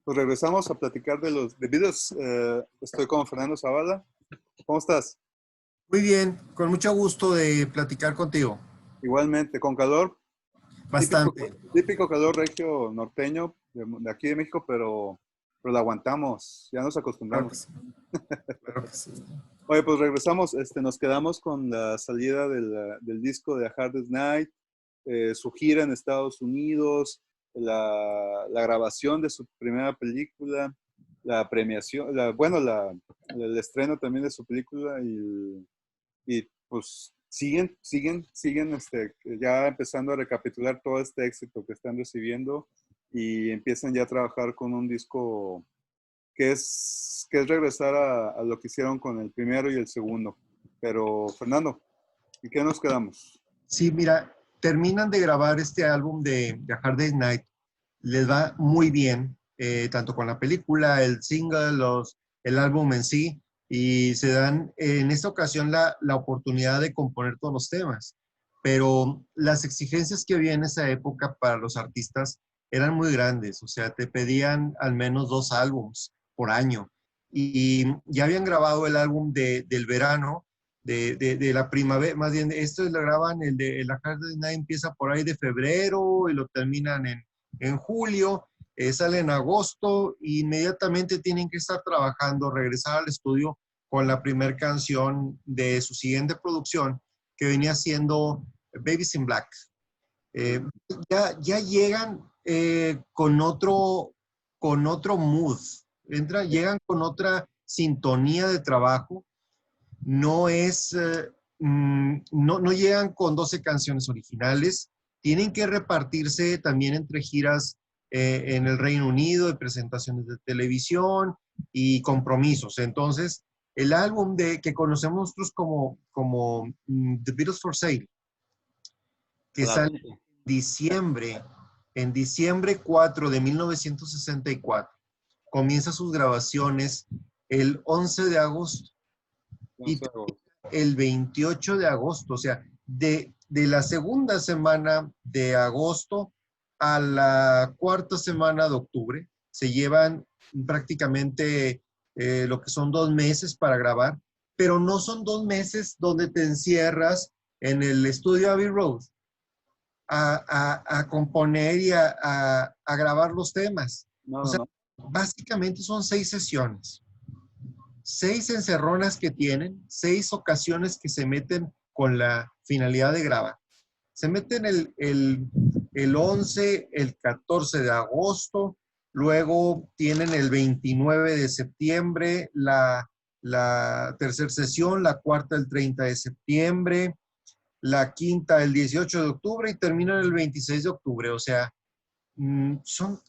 Pues regresamos a platicar de los de Beatles. Estoy con Fernando Zavala. ¿Cómo estás? Muy bien, con mucho gusto de platicar contigo. Igualmente, con calor, típico, Bastante. típico calor regio norteño de aquí de México, pero lo aguantamos, ya nos Claro que acostumbramos. sí. Claro que sí. Oye, pues regresamos, nos quedamos con la salida del disco de A Hard Day's Night, su gira en Estados Unidos, la grabación de su primera película, la premiación, el estreno también de su película y pues siguen ya empezando a recapitular todo este éxito que están recibiendo y empiezan ya a trabajar con un disco que es regresar a lo que hicieron con el primero y el segundo. Pero, Fernando, ¿en qué nos quedamos? Sí, mira, terminan de grabar este álbum de A Hard Day's Night. Les va muy bien, tanto con la película, el single, el álbum en sí, y se dan en esta ocasión la oportunidad de componer todos los temas. Pero las exigencias que había en esa época para los artistas eran muy grandes, o sea, te pedían al menos 2 álbums por año. Y ya habían grabado el álbum del verano, de la primavera, más bien, esto lo graban, el La Hard Day's Night empieza por ahí de febrero y lo terminan en julio, sale en agosto, e inmediatamente tienen que estar trabajando, regresar al estudio con la primera canción de su siguiente producción, que venía siendo Babies in Black. Eh, ya llegan con otro mood, llegan con otra sintonía de trabajo, no es, no llegan con 12 canciones originales, tienen que repartirse también entre giras en el Reino Unido, de presentaciones de televisión y compromisos. Entonces, el álbum que conocemos nosotros como The Beatles for Sale, que Claro. sale diciembre, en diciembre 4 de 1964, comienza sus grabaciones el 11 de agosto y el 28 de agosto, o sea, de la segunda semana de agosto a la cuarta semana de octubre, se llevan prácticamente lo que son 2 meses para grabar, pero no son 2 meses donde te encierras en el estudio Abbey Road a componer y a grabar los temas. No, O no, sea, no. básicamente son 6 sesiones. 6 encerronas que tienen, 6 ocasiones que se meten con la finalidad de grabar. Se meten el 11, el 14 de agosto, luego tienen el 29 de septiembre la tercera sesión, la cuarta el 30 de septiembre, la quinta el 18 de octubre y terminan el 26 de octubre. O sea, son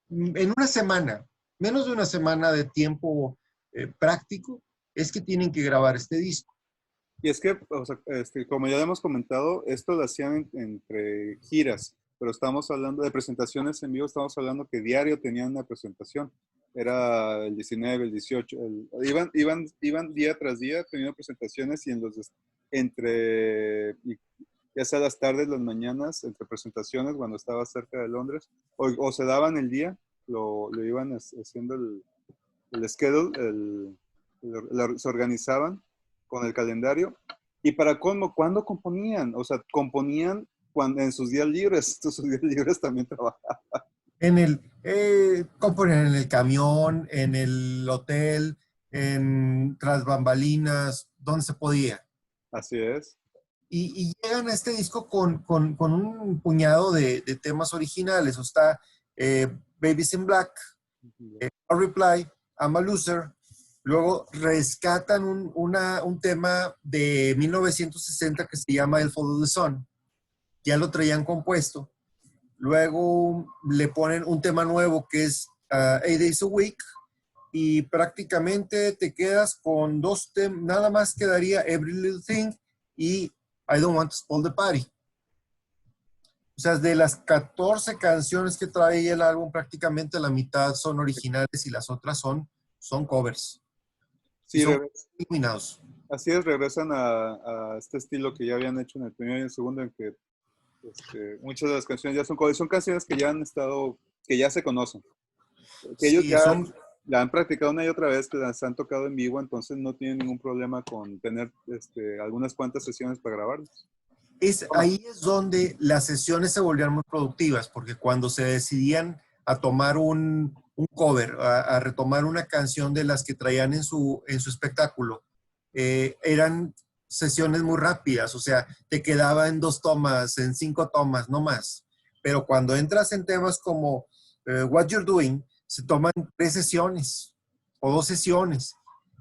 en una semana, menos de una semana de tiempo práctico, es que tienen que grabar este disco. Y es que, o sea, como ya hemos comentado, esto lo hacían entre giras, pero estamos hablando de presentaciones en vivo, estamos hablando que diario tenían una presentación. Era el 19, el 18, iban día tras día teniendo presentaciones y ya sea las tardes, las mañanas, entre presentaciones, cuando estaba cerca de Londres, o se daban el día, lo iban haciendo el schedule, se organizaban con el calendario. Y para colmo, ¿cuándo componían? O sea, componían en sus días libres. Sus días libres también trabajaban. Componen en el camión, en el hotel, tras bambalinas, donde se podía. Así es. Y llegan a este disco con un puñado de temas originales. O está Babies in Black, A Reply, I'm a Loser. Luego rescatan un tema de 1960 que se llama El Follow the Sun. Ya lo traían compuesto. Luego le ponen un tema nuevo que es 8 Days a Week. Y prácticamente te quedas con 2 temas. Nada más quedaría Every Little Thing y I Don't Want to Spoil the Party. O sea, de las 14 canciones que trae el álbum, prácticamente la mitad son originales y las otras son covers. Y Sí, son eliminados. así es, regresan a este estilo que ya habían hecho en el primero y el segundo, en que muchas de las canciones ya son canciones que ya han estado, que ya se conocen. Que ellos Sí, ya son, la han practicado una y otra vez, que las han tocado en vivo, entonces no tienen ningún problema con tener algunas cuantas sesiones para grabarlas. ahí es donde las sesiones se volvían muy productivas, porque cuando se decidían a tomar un cover, a retomar una canción de las que traían en su espectáculo, eran sesiones muy rápidas, o sea, te quedaba en 2 tomas, en 5 tomas, no más. Pero cuando entras en temas como What You're Doing, se toman 3 sesiones o 2 sesiones,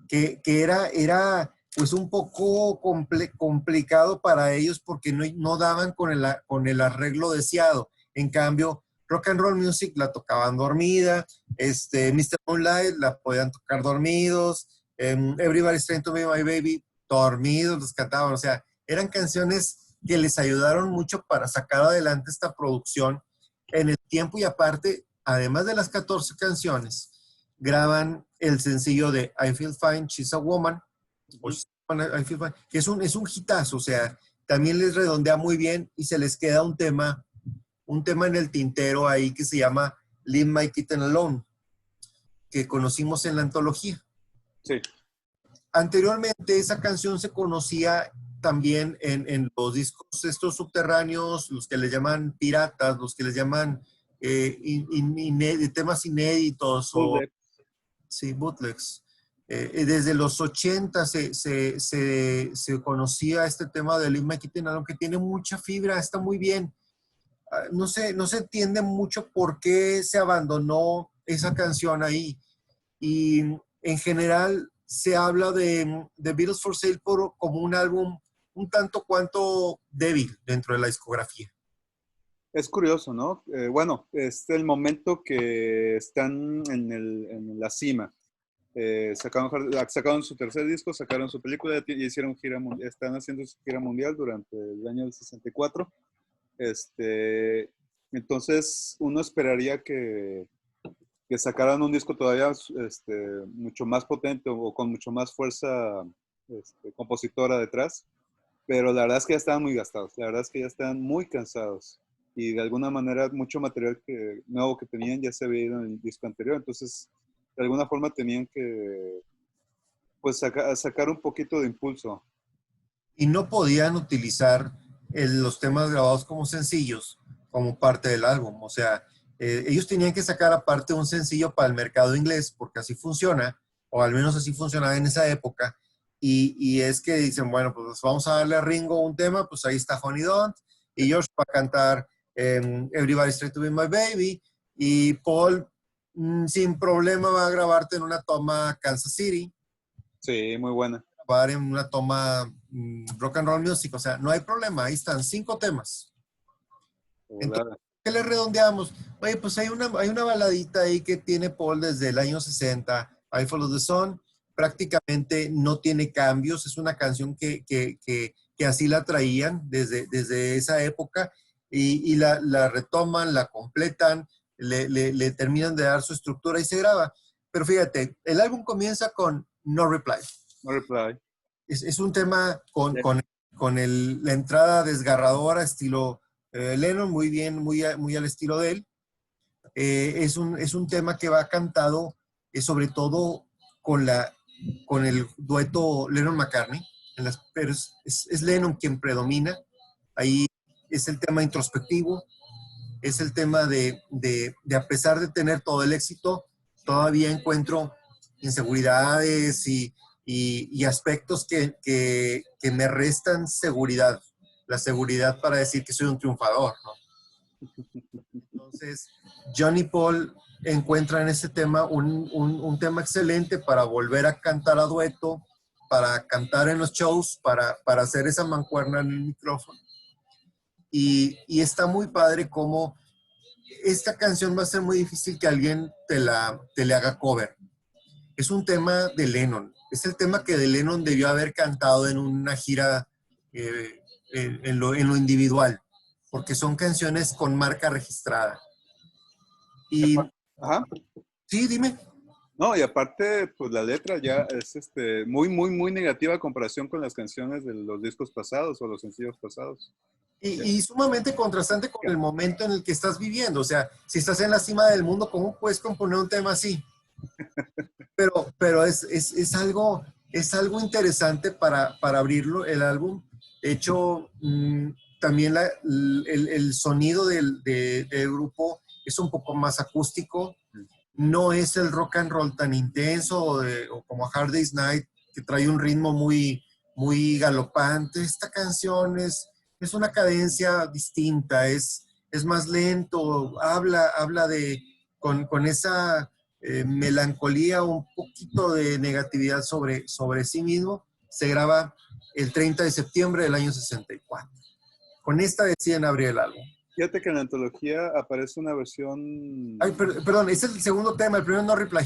que era pues un poco complicado para ellos porque no daban con el arreglo deseado. En cambio, Rock and Roll Music la tocaban dormida, Mr. Moonlight la podían tocar dormidos, Everybody's Trying to Be My Baby, dormidos los cantaban, o sea, eran canciones que les ayudaron mucho para sacar adelante esta producción en el tiempo y aparte, además de las 14 canciones, graban el sencillo de I Feel Fine, She's a Woman, o I Feel Fine, que es un hitazo, o sea, también les redondea muy bien y se les queda un tema en el tintero ahí que se llama Leave My Kitten Alone, que conocimos en la antología. Sí. Anteriormente esa canción se conocía también en los discos estos subterráneos, los que les llaman piratas, los que les llaman temas inéditos o sí, bootlegs. Desde los 80 se conocía este tema de Leave My Kitten Alone, que tiene mucha fibra, está muy bien. No se entiende mucho por qué se abandonó esa canción ahí. Y en general se habla de The Beatles for Sale como un álbum un tanto cuanto débil dentro de la discografía. Es curioso, ¿no? Bueno, es el momento que están en la cima. Sacaron su tercer disco, sacaron su película y hicieron gira mundial. Están haciendo su gira mundial durante el año del 64. Entonces, uno esperaría que sacaran un disco todavía mucho más potente o con mucho más fuerza compositora detrás, pero la verdad es que ya estaban muy gastados, la verdad es que ya estaban muy cansados y de alguna manera mucho material nuevo que tenían ya se había ido en el disco anterior, entonces de alguna forma tenían que pues sacar un poquito de impulso. Y no podían utilizar los temas grabados como sencillos como parte del álbum. O sea, ellos tenían que sacar aparte un sencillo para el mercado inglés, porque así funciona, o al menos así funcionaba en esa época. Y es que dicen, bueno, pues vamos a darle a Ringo un tema, pues ahí está Honey Don't, y George va a cantar Everybody's Trying to Be My Baby, y Paul sin problema va a grabarte en una toma Kansas City. Sí, muy buena. Grabar en una toma Rock and Roll Music, o sea, no hay problema, ahí están 5 temas. Entonces, ¿qué le redondeamos? Oye, pues hay una baladita ahí que tiene Paul desde el año 60, I Follow the Sun, prácticamente no tiene cambios, es una canción que así la traían desde esa época y la retoman, la completan, le terminan de dar su estructura y se graba. Pero fíjate, el álbum comienza con No Reply. No Reply. Es un tema con la entrada desgarradora, estilo Lennon, muy bien, muy al estilo de él. Es un tema que va cantado sobre todo con el dueto Lennon-McCartney, pero es Lennon quien predomina. Ahí es el tema introspectivo, es el tema de a pesar de tener todo el éxito, todavía encuentro inseguridades y aspectos que me restan seguridad, la seguridad para decir que soy un triunfador, ¿no? Entonces, Johnny Paul encuentra en ese tema un tema excelente para volver a cantar a dueto, para cantar en los shows, para hacer esa mancuerna en el micrófono. Y está muy padre como esta canción va a ser muy difícil que alguien te le haga cover. Es un tema de Lennon. Es el tema que de Lennon debió haber cantado en una gira en lo individual, porque son canciones con marca registrada. Y Ajá. sí, dime. No, y aparte, pues la letra ya es muy, muy, muy negativa a comparación con las canciones de los discos pasados o los sencillos pasados. Ya. Y sumamente contrastante con el momento en el que estás viviendo. O sea, si estás en la cima del mundo, ¿cómo puedes componer un tema así? Pero es algo interesante para abrirlo, el álbum. De hecho, también el sonido del grupo es un poco más acústico. No es el rock and roll tan intenso o como Hard Day's Night, que trae un ritmo muy galopante. Esta canción es una cadencia distinta, es más lento, habla con esa melancolía, un poquito de negatividad sobre sí mismo. Se graba el 30 de septiembre del año 64. Con esta deciden abrir el álbum. Fíjate que en la antología aparece una versión... Ay, perdón, es el segundo tema, el primero No Reply.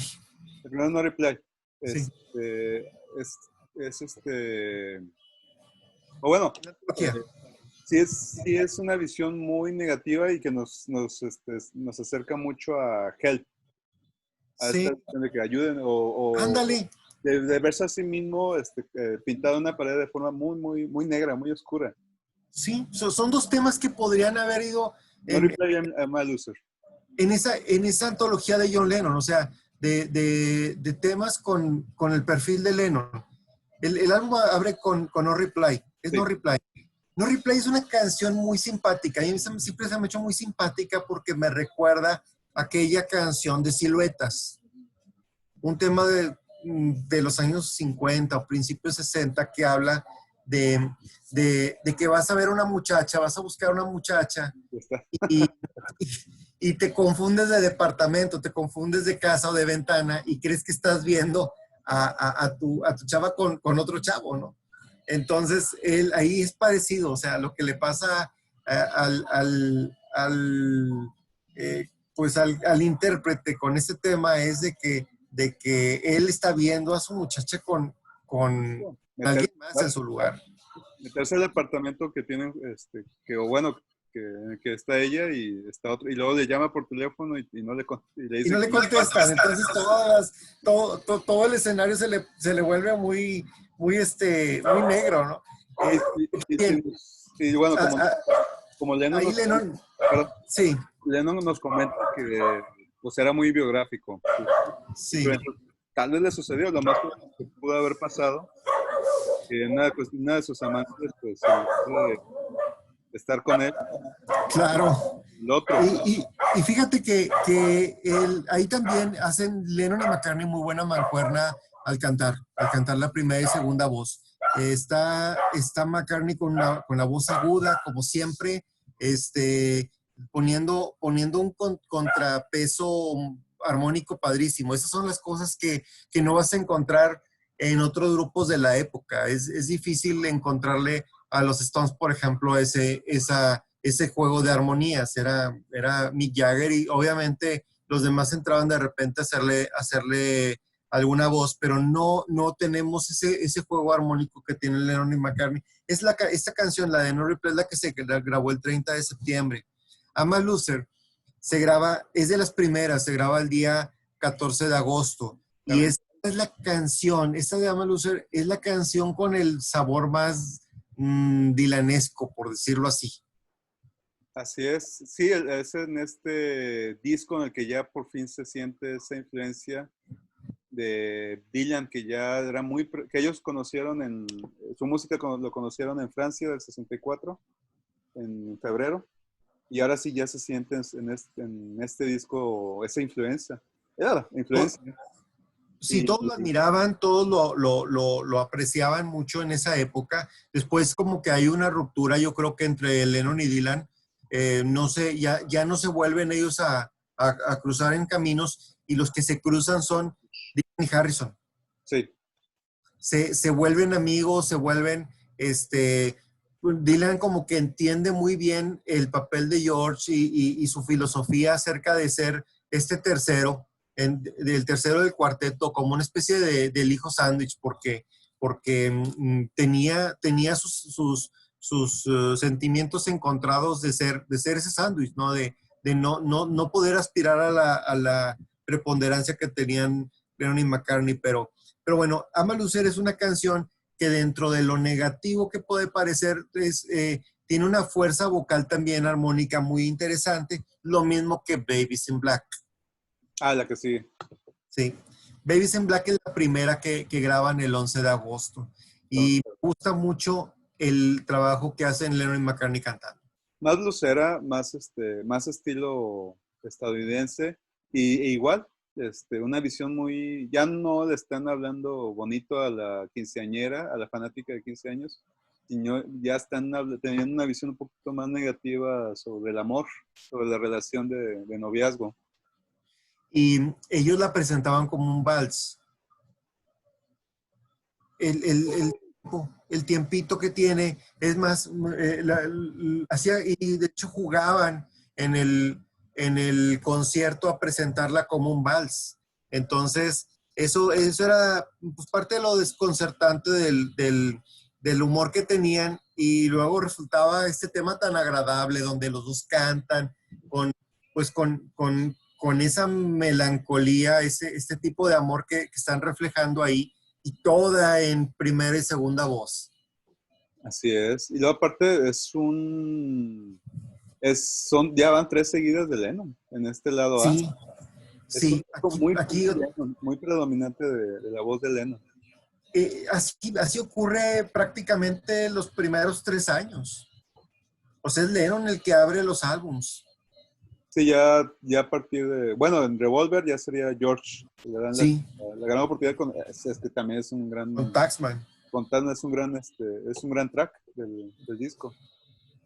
El primero No Reply. Sí. O bueno, sí es una visión muy negativa y que nos acerca mucho a Help. A Sí. esta cuestión de que ayuden o Ándale. De verse a sí mismo pintado en una pared de forma muy, muy, muy negra, muy oscura. Sí, son dos temas que podrían haber ido No Reply, I'm a Loser. en esa antología de John Lennon, o sea, de temas con el perfil de Lennon. El álbum abre con No Reply, es Sí. No Reply. No Reply es una canción muy simpática, a mí siempre se me ha hecho muy simpática porque me recuerda aquella canción de Siluetas, un tema de los años 50 o principios 60 que habla de que vas a ver una muchacha, vas a buscar una muchacha y, y te confundes de departamento, te confundes de casa o de ventana y crees que estás viendo a tu chava con otro chavo, ¿no? Entonces, ahí es parecido, o sea, lo que le pasa al intérprete con este tema es de que él está viendo a su muchacha con alguien más en su lugar. Meterse al departamento que tienen, que está ella y está otro, y luego le llama por teléfono y no le dice, y no le contestan. Entonces todo el escenario se le vuelve muy negro, ¿no? Y bueno, como Lennon, sí. Lennon nos comenta que pues era muy biográfico. Sí. Tal vez le sucedió, lo más que pudo haber pasado, que una de sus amantes pues estar con él. Claro. El otro. Y fíjate que ahí también hacen Lennon y McCartney muy buena mancuerna al cantar la primera y segunda voz. Está McCartney con la voz aguda, como siempre, poniendo un contrapeso armónico padrísimo. Esas son las cosas que no vas a encontrar en otros grupos de la época. Es difícil encontrarle a los Stones, por ejemplo, ese juego de armonías. Era Mick Jagger y obviamente los demás entraban de repente a hacerle alguna voz, pero no tenemos ese juego armónico que tienen Lennon y McCartney. Esta canción, la de No Reply, es la que se grabó el 30 de septiembre. I'm a Loser es de las primeras, se graba el día 14 de agosto. Y esta es la canción, esta de I'm a Loser es la canción con el sabor más dilanesco, por decirlo así. Así es, sí, es en este disco en el que ya por fin se siente esa influencia de Dylan, que ya era que ellos conocieron su música lo conocieron en Francia del 64, en febrero, y ahora sí ya se siente en este disco esa influencia. Era la influencia. Sí, todos lo admiraban, todos lo apreciaban mucho en esa época. Después como que hay una ruptura, yo creo que entre Lennon y Dylan, no sé, ya no se vuelven ellos a cruzar en caminos y los que se cruzan son Dylan y Harrison. Sí. Se vuelven amigos, se vuelven, Dylan como que entiende muy bien el papel de George y su filosofía acerca de ser este tercero, del tercero del cuarteto, como una especie del hijo sándwich, porque tenía sus sentimientos encontrados de ser ese sándwich, ¿no? De no poder aspirar a la preponderancia que tenían Lennon y McCartney, pero bueno, Ama Lucer es una canción que dentro de lo negativo que puede parecer, tiene una fuerza vocal también armónica muy interesante, lo mismo que Babies in Black. Ah, la que sí. Sí. Babies in Black es la primera que graban el 11 de agosto. Y me gusta mucho el trabajo que hacen Lennon y McCartney cantando. Más lucera, más estilo estadounidense e igual, una visión muy, ya no le están hablando bonito a la quinceañera, a la fanática de 15 años, sino ya están teniendo una visión un poquito más negativa sobre el amor, sobre la relación de noviazgo. Y ellos la presentaban como un vals. El tiempito que tiene es más, hacía, y de hecho jugaban en el concierto a presentarla como un vals. Entonces, eso era pues, parte de lo desconcertante del humor que tenían, y luego resultaba este tema tan agradable donde los dos cantan con esa melancolía, este tipo de amor que están reflejando ahí, y toda en primera y segunda voz. Así es. Y luego aparte ya van 3 seguidas de Lennon en este lado A. Sí, Es un sí, disco aquí Lennon, muy predominante de la voz de Lennon. así ocurre prácticamente los primeros 3 años. O sea, es Lennon el que abre los álbums. Sí, ya a partir de, bueno, en Revolver ya sería George. Le dan Sí, la gran oportunidad también es un gran, con Taxman. con Tazman es un gran track del disco.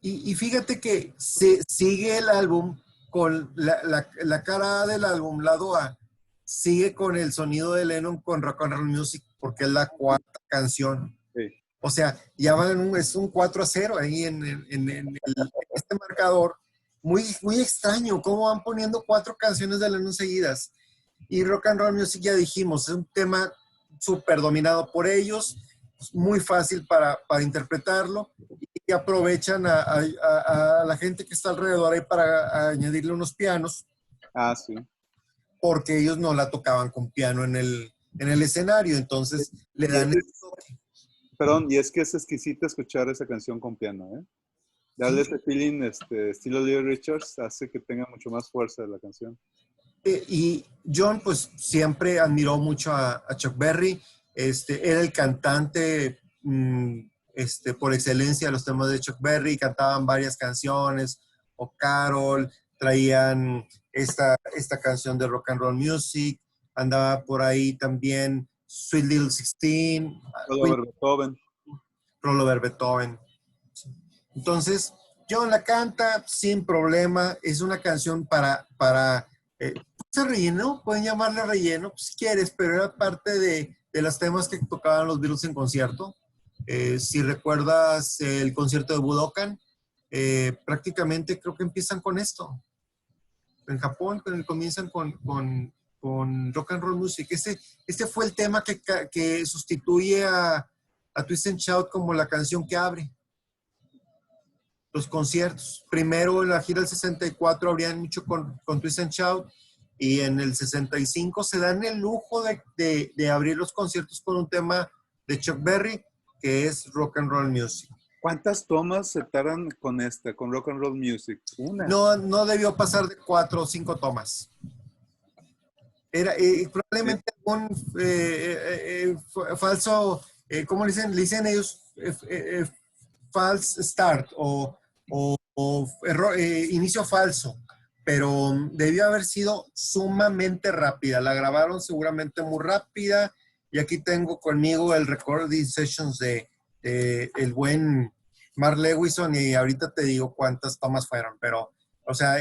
Y fíjate que se sigue el álbum con la cara A del álbum, lado A, sigue con el sonido de Lennon con Rock and Roll Music, porque es la cuarta canción. Sí. O sea, ya es un 4-0 ahí en este marcador. Muy, muy extraño cómo van poniendo 4 canciones de Lennon seguidas. Y Rock and Roll Music, ya dijimos, es un tema súper dominado por ellos, muy fácil para interpretarlo, y aprovechan a la gente que está alrededor ahí para añadirle unos pianos, Ah, sí. porque ellos no la tocaban con piano en el escenario, entonces le dan el toque. Perdón, y es que es exquisito escuchar esa canción con piano, ¿eh? Darle ese feeling, estilo Little Richards, hace que tenga mucho más fuerza la canción. Y John, pues siempre admiró mucho a Chuck Berry. Era el cantante por excelencia de los temas de Chuck Berry. Cantaban varias canciones, o Carol, traían esta canción de Rock and Roll Music. Andaba por ahí también Sweet Little 16, Oliver Beethoven. Rollover Beethoven. Entonces, John la canta sin problema. Es una canción para ¿se relleno? Pueden llamarle relleno, pues, si quieres, pero era parte de los temas que tocaban los Beatles en concierto. Si recuerdas el concierto de Budokan, prácticamente creo que empiezan con esto. En Japón comienzan con Rock and Roll Music. Este fue el tema que sustituye a Twist and Shout como la canción que abre los conciertos. Primero en la gira del 64 abrían mucho con Twist and Shout, y en el 65 se dan el lujo de abrir los conciertos con un tema de Chuck Berry, que es Rock and Roll Music. ¿Cuántas tomas se tardan con con Rock and Roll Music? Una. No debió pasar de 4 o 5 tomas. Era probablemente algún falso, ¿cómo le dicen? Le dicen ellos false start o error, inicio falso, pero debió haber sido sumamente rápida. La grabaron seguramente muy rápida, y aquí tengo conmigo el recording sessions de el buen Mark Lewison, y ahorita te digo cuántas tomas fueron, pero, o sea,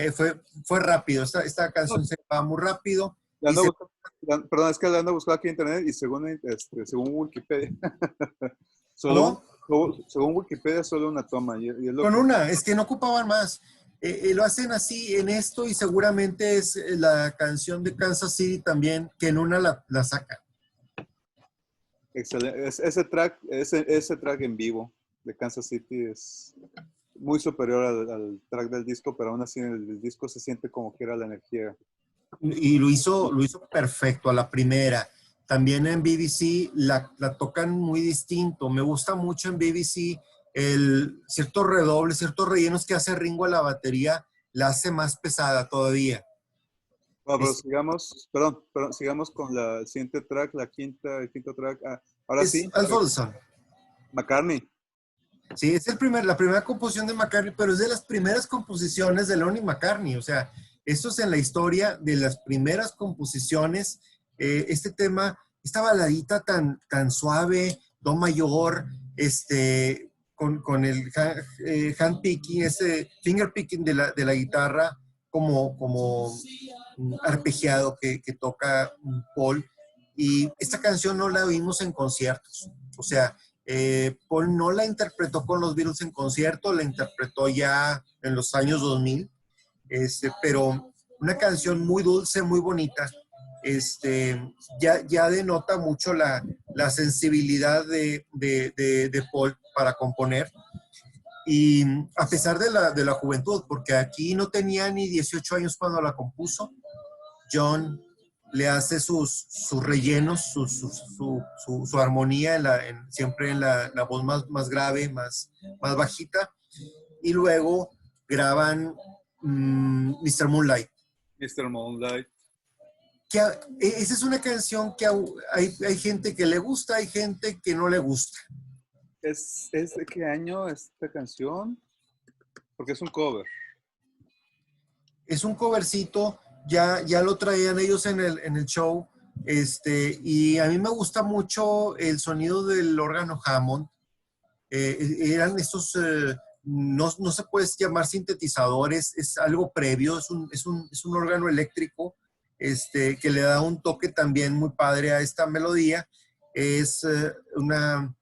fue rápido. Esta canción se va muy rápido. Perdón, es que la ando buscando aquí en internet, y según Wikipedia, ¿Cómo? según Wikipedia, solo una toma. Es que no ocupaban más. Lo hacen así en esto, y seguramente es la canción de Kansas City también, que en una la sacan. Excelente. Ese track en vivo de Kansas City es muy superior al track del disco, pero aún así en el disco se siente como que era la energía. Y lo hizo perfecto a la primera. También en BBC la tocan muy distinto. Me gusta mucho en BBC el ciertos redobles, ciertos rellenos que hace Ringo a la batería, la hace más pesada todavía. Bueno, pero Es, sigamos, perdón, sigamos con el siguiente track, el quinto track. Ah, ahora es sí, Alfonso. McCartney. Sí, es la primera composición de McCartney, pero es de las primeras composiciones de Lennon y McCartney. O sea, esto es en la historia de las primeras composiciones. Este tema, esta baladita tan suave, do mayor, con el hand picking, ese finger picking de la guitarra como arpegiado que toca Paul. Y esta canción no la vimos en conciertos. O sea, Paul no la interpretó con los Beatles en concierto, la interpretó ya en los años 2000, pero una canción muy dulce, muy bonita, ya denota mucho la sensibilidad de Paul para componer. Y a pesar de la juventud, porque aquí no tenía ni 18 años cuando la compuso, John le hace sus rellenos, su armonía, siempre en la voz más grave, más bajita, y luego graban Mr. Moonlight. Mr. Moonlight. Esa es una canción que hay gente que le gusta, hay gente que no le gusta. ¿Es de qué año esta canción? Porque es un cover. Es un covercito, ya lo traían ellos en el show, y a mí me gusta mucho el sonido del órgano Hammond. Eran estos, no se puede llamar sintetizadores, es algo previo, es un órgano eléctrico, que le da un toque también muy padre a esta melodía. Es una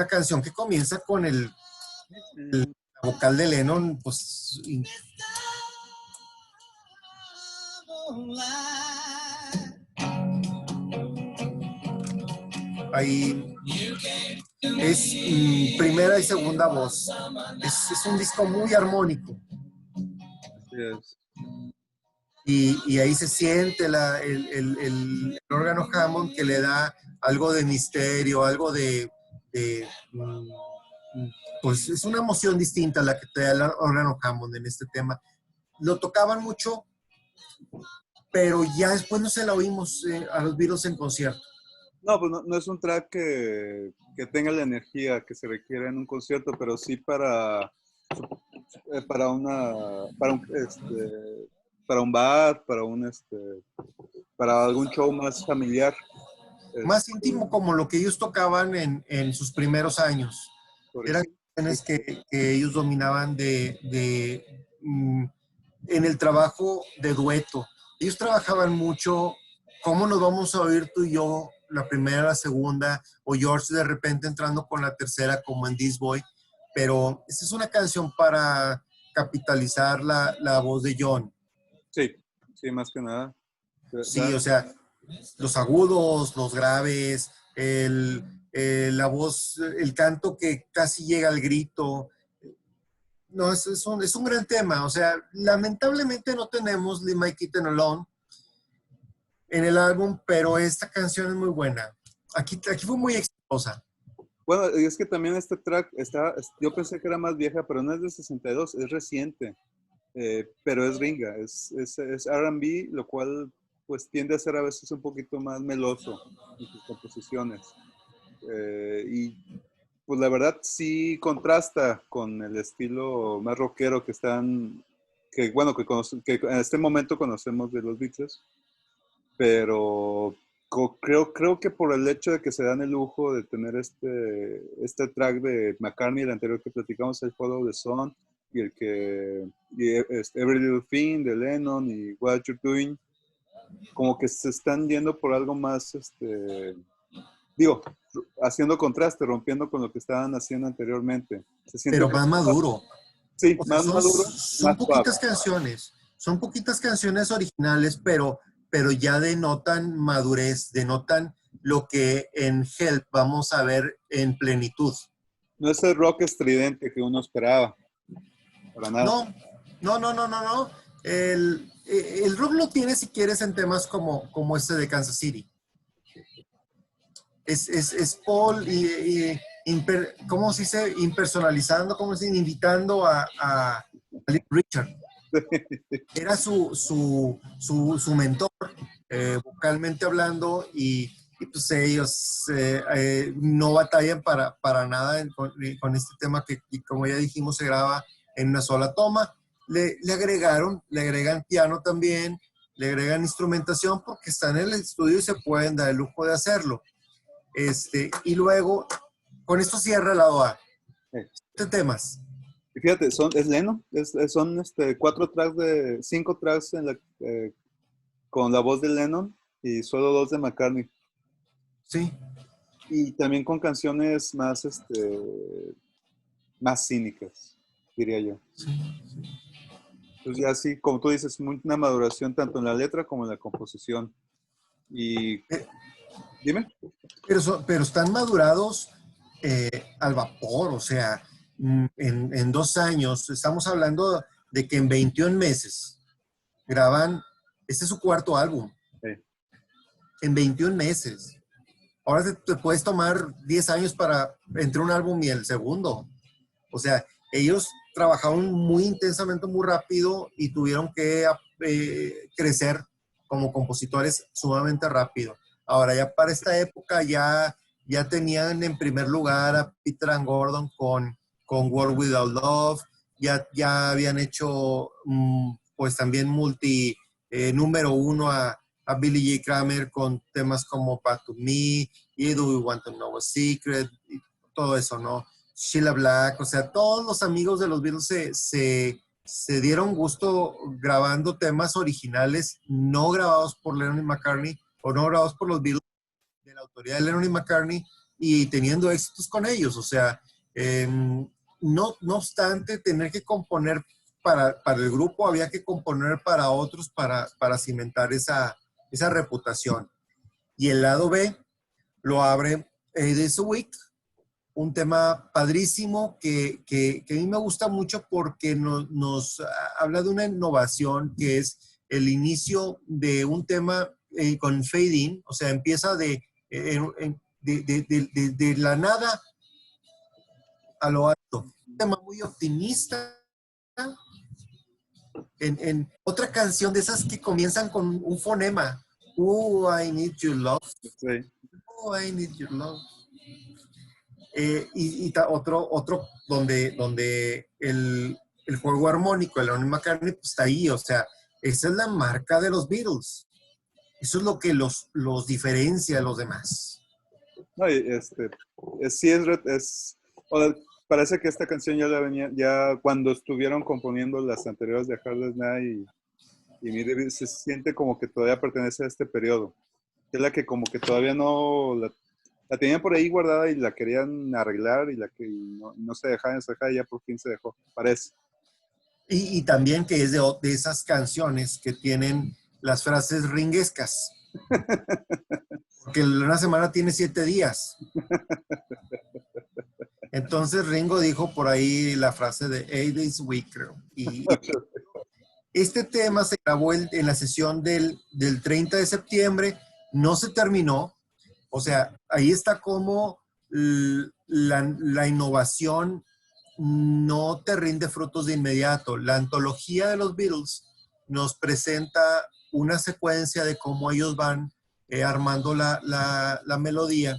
canción que comienza con el vocal de Lennon, pues ahí es primera y segunda voz. Es un disco muy armónico. Así es. Y ahí se siente el órgano Hammond que le da algo de misterio, algo pues es una emoción distinta a la que te da el órgano Hammond en este tema. Lo tocaban mucho, pero ya después no se la oímos a los Beatles en concierto. No, pues no es un track que tenga la energía que se requiere en un concierto, pero sí para un bar, para algún show más familiar. Más íntimo, como lo que ellos tocaban en sus primeros años. Eran canciones que ellos dominaban en el trabajo de dueto. Ellos trabajaban mucho. ¿Cómo nos vamos a oír tú y yo la primera, la segunda? O George de repente entrando con la tercera, como en This Boy. Pero esta es una canción para capitalizar la voz de John. Sí, más que nada. Sí, o sea, los agudos, los graves, la voz, el canto que casi llega al grito. No, es un gran tema. O sea, lamentablemente no tenemos Leave My Kitten Alone en el álbum, pero esta canción es muy buena. Aquí fue muy exitosa. Bueno, es que también este track yo pensé que era más vieja, pero no es de 62, es reciente. Pero es gringa, es R&B, lo cual pues tiende a ser a veces un poquito más meloso en sus composiciones. Y pues la verdad sí contrasta con el estilo más rockero que en este momento conocemos de los Beatles, pero creo que por el hecho de que se dan el lujo de tener este track de McCartney, el anterior que platicamos, el Follow the Sun, y Every Little Thing de Lennon y What You're Doing, como que se están yendo por algo más, haciendo contraste, rompiendo con lo que estaban haciendo anteriormente. Pero más maduro. Sí, O sea, más maduro, son poquitas canciones originales, pero ya denotan madurez, denotan lo que en Help vamos a ver en plenitud. No es el rock estridente que uno esperaba, para nada. No. El rock lo tiene si quieres en temas como este de Kansas City. es Paul ¿cómo se dice? Impersonalizando, ¿cómo se dice? Invitando a Little Richard. Era su mentor, vocalmente hablando, y pues ellos no batallan para nada con este tema que, como ya dijimos, se graba en una sola toma. Le agregan piano también, le agregan instrumentación porque están en el estudio y se pueden dar el lujo de hacerlo. Y luego, con esto cierra el lado A. Temas. Y fíjate, es Lennon, son 5 tracks con la voz de Lennon y solo 2 de McCartney. Sí. Y también con canciones más cínicas, diría yo. Sí. Pues ya sí, como tú dices, una maduración tanto en la letra como en la composición. Y dime. Pero están madurados al vapor, o sea, en 2 años, estamos hablando de que en 21 meses graban, este es su 4º álbum, Sí. en 21 meses. Ahora te puedes tomar 10 años entre un álbum y el segundo. O sea, ellos trabajaron muy intensamente, muy rápido y tuvieron que crecer como compositores sumamente rápido. Ahora ya para esta época ya tenían en primer lugar a Peter and Gordon con World Without Love, ya habían hecho pues también número 1 a Billy J. Kramer con temas como Back to Me y Do We Want to Know a Secret, y todo eso, ¿no? Sheila Black, o sea, todos los amigos de los Beatles se dieron gusto grabando temas originales, no grabados por Lennon y McCartney, o no grabados por los Beatles, de la autoría de Lennon y McCartney, y teniendo éxitos con ellos. O sea, no obstante tener que componer para el grupo, había que componer para otros para cimentar esa reputación. Y el lado B lo abre This Week, un tema padrísimo que a mí me gusta mucho porque nos habla de una innovación que es el inicio de un tema con fade in, o sea, empieza de la nada a lo alto. Un tema muy optimista. En otra canción de esas que comienzan con un fonema. Oh, I need your love. Sí. Oh, I need your love. Otro donde el juego armónico, el Lennon McCartney, pues está ahí. O sea, esa es la marca de los Beatles. Eso es lo que los diferencia de los demás. No, sí parece que esta canción ya la venía, ya cuando estuvieron componiendo las anteriores de Hard Day's Night y Me David, se siente como que todavía pertenece a este periodo. Es la que como que todavía no la tenían por ahí guardada y la querían arreglar y no se dejaban sacar y ya por fin se dejó, parece. Y también que es de esas canciones que tienen las frases ringuescas. Porque una semana tiene 7 días. Entonces Ringo dijo por ahí la frase de 8 days a week, creo. Y este tema se grabó en la sesión del 30 de septiembre, no se terminó. O sea, ahí está como la innovación no te rinde frutos de inmediato. La antología de los Beatles nos presenta una secuencia de cómo ellos van armando la melodía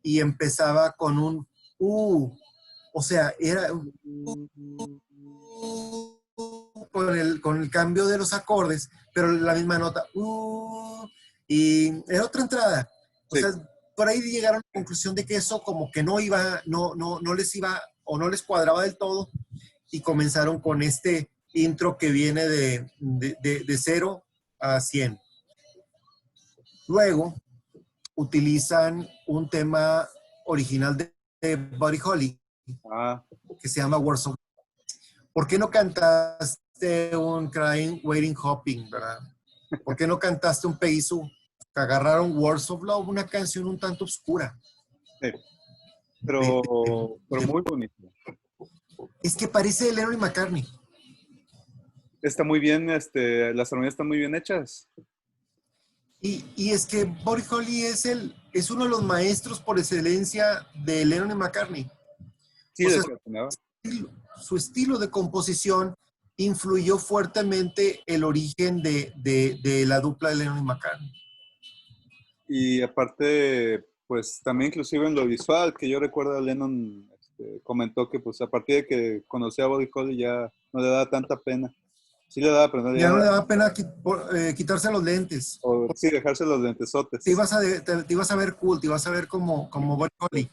y empezaba con un o sea, era con el cambio de los acordes, pero la misma nota y era otra entrada. O sea, por ahí llegaron a la conclusión de que eso como que no les iba o no les cuadraba del todo y comenzaron con este intro que viene de 0 a 100. Luego utilizan un tema original de Buddy Holly que se llama Words of Love. ¿Por qué no cantaste un Crying, Waiting, Hoping, verdad? ¿Por qué no cantaste un Peggy Sue? Agarraron Words of Love, una canción un tanto oscura. Sí. Pero muy bonito. Es que parece Lennon y McCartney. Está muy bien, las armonías están muy bien hechas. Y es que Buddy Holly es el es uno de los maestros por excelencia de Lennon y McCartney. Sí, O sea, desafinaba. su estilo de composición influyó fuertemente el origen de la dupla de Lennon y McCartney. Y aparte, pues también inclusive en lo visual, que yo recuerdo a Lennon comentó que pues a partir de que conocía a Buddy Holly ya no le daba tanta pena. Sí le daba, pero no Ya no ya, le daba pena quitarse los lentes. o sí, dejarse los Te lentesotes. ibas te ibas a ver cool, te ibas a ver como Buddy Holly.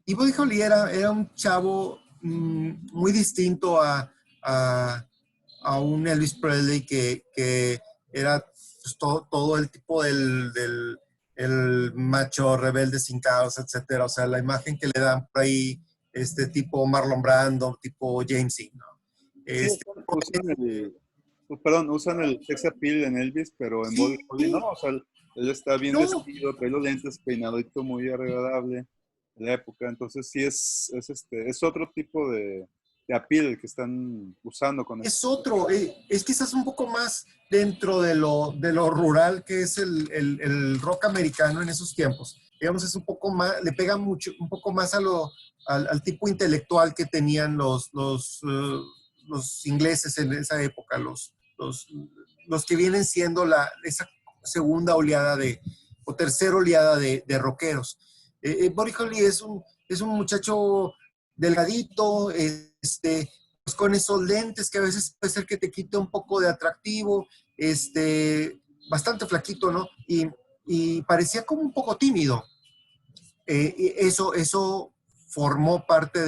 Y Buddy Holly era un chavo muy distinto a un Elvis Presley que era pues, todo el tipo el macho rebelde sin caos, etcétera. O sea, la imagen que le dan por ahí, tipo Marlon Brando, tipo James Dean, ¿no? Sí, Este, usan el sex appeal en Elvis, pero en Buddy sí, Holly no, o sea, él está bien no, vestido, trae los lentes, peinadito muy agradable en la época, entonces sí es otro tipo de appeal que están usando con esto. es otro, es quizás un poco más dentro de lo rural que es el rock americano en esos tiempos. Digamos, es un poco más, le pega mucho, un poco más al tipo intelectual que tenían los ingleses en esa época, los que vienen siendo esa segunda oleada o tercera oleada de rockeros. Buddy Holly es un muchacho delgadito, pues con esos lentes que a veces puede ser que te quite un poco de atractivo, bastante flaquito, ¿no? Y parecía como un poco tímido. Y eso formó parte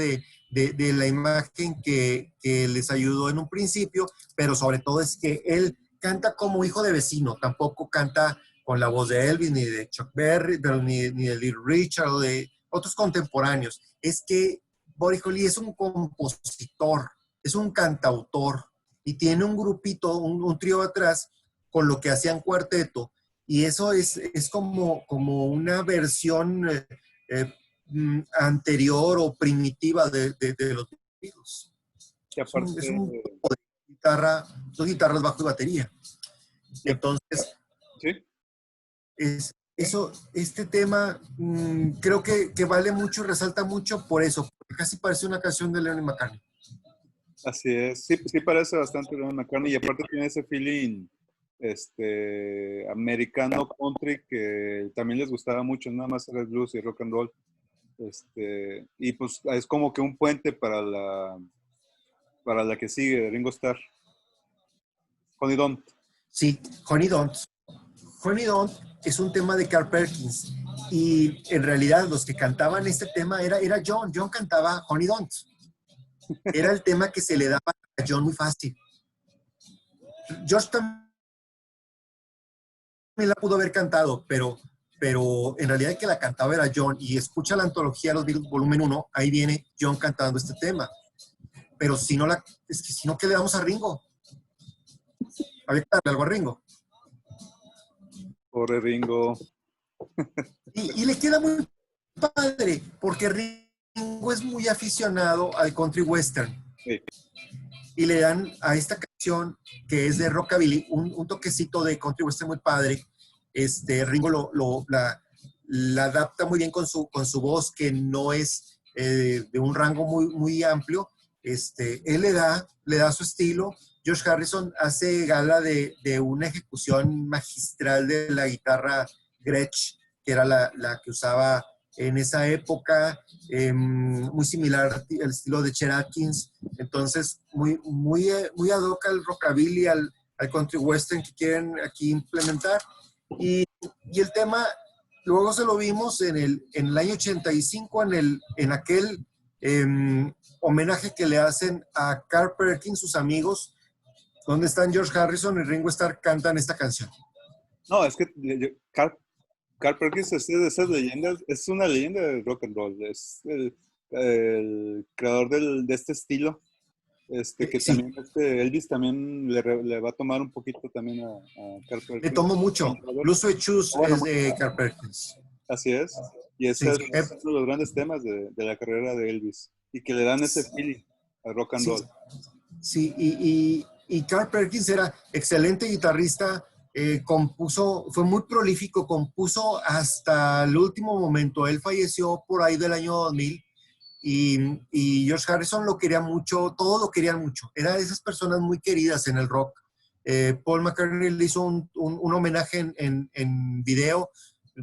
de la imagen que les ayudó en un principio, pero sobre todo es que él canta como hijo de vecino, tampoco canta con la voz de Elvis, ni de Chuck Berry, pero ni de Little Richard, o de otros contemporáneos. Es que Buddy Holly es un compositor, es un cantautor, y tiene un grupito, un trío atrás, con lo que hacían cuarteto, y eso es como una versión eh, anterior o primitiva de los Beatles. Y Es aparte, un grupo de guitarra, dos guitarras, bajo y batería. y aparte, Entonces, sí, este tema creo que vale mucho, resalta mucho por eso, porque casi parece una canción de Lennon y McCartney. así es, sí, sí parece bastante Lennon McCartney y aparte tiene ese feeling americano country que también les gustaba mucho, nada más era el blues y rock and roll. Y pues es como que un puente para la que sigue de Ringo Starr, Honey Don't. Sí, Honey Don't. Honey Don't es un tema de Carl Perkins y en realidad los que cantaban este tema era John. John cantaba Honey Don't. Era el tema que se le daba a John muy fácil. George también la pudo haber cantado, pero en realidad el que la cantaba era John. Y escucha la antología Los Beatles volumen 1, ahí viene John cantando este tema. Pero si no, es que si no, ¿qué le damos a Ringo? Había que darle algo a Ringo. Pobre Ringo. Y le queda muy padre, porque Ringo es muy aficionado al country western. Sí. Y le dan a esta canción, que es de rockabilly, un toquecito de country western muy padre. Ringo la adapta muy bien con su voz, que no es de un rango muy, muy amplio. Él le da su estilo. George Harrison hace gala de una ejecución magistral de la guitarra Gretsch, que era la que usaba en esa época, muy similar al estilo de Chet Atkins. Entonces, muy ad hoc al rockabilly, al country western que quieren aquí implementar. Y el tema, luego se lo vimos en el año 85, en aquel homenaje que le hacen a Carl Perkins, sus amigos, donde están George Harrison y Ringo Starr, cantan esta canción. No, es que Carl Perkins es de esas leyendas, es una leyenda del rock and roll, es el creador de este estilo, que Sí, también Elvis también le va a tomar un poquito también a Carl le Perkins. tomo mucho. Blue Suede Shoes Bueno, es de Carl Perkins. así es, y ese Sí, es uno de los grandes temas de la carrera de Elvis, y que le dan ese feeling al rock and sí, roll. sí, y Carl Perkins era excelente guitarrista, fue muy prolífico, compuso hasta el último momento. Él falleció por ahí del año 2000 y George Harrison lo quería mucho, todos lo querían mucho. Era de esas personas muy queridas en el rock. Paul McCartney le hizo un homenaje en video.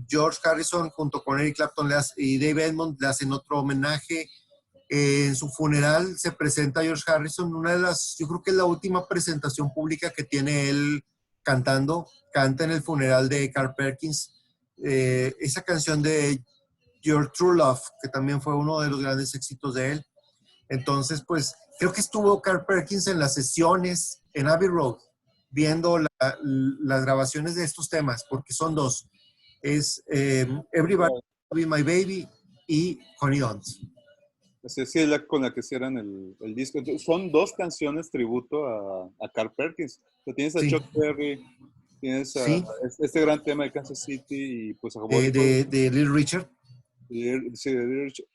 George Harrison junto con Eric Clapton y Dave Edmunds le hacen otro homenaje. En su funeral se presenta George Harrison, yo creo que es la última presentación pública que tiene él canta en el funeral de Carl Perkins, esa canción de Your True Love, que también fue uno de los grandes éxitos de él. Entonces, pues, creo que estuvo Carl Perkins en las sesiones en Abbey Road, viendo las grabaciones de estos temas, porque son dos. Es Everybody Be My Baby y Honey Don't. Así es la con la que cierran el disco. Entonces, son dos canciones tributo a Carl Perkins. O sea, tienes a Sí. Chuck Berry, tienes Sí. este gran tema de Kansas City y pues a Buddy de Little Richard. Sí, de Little Richard.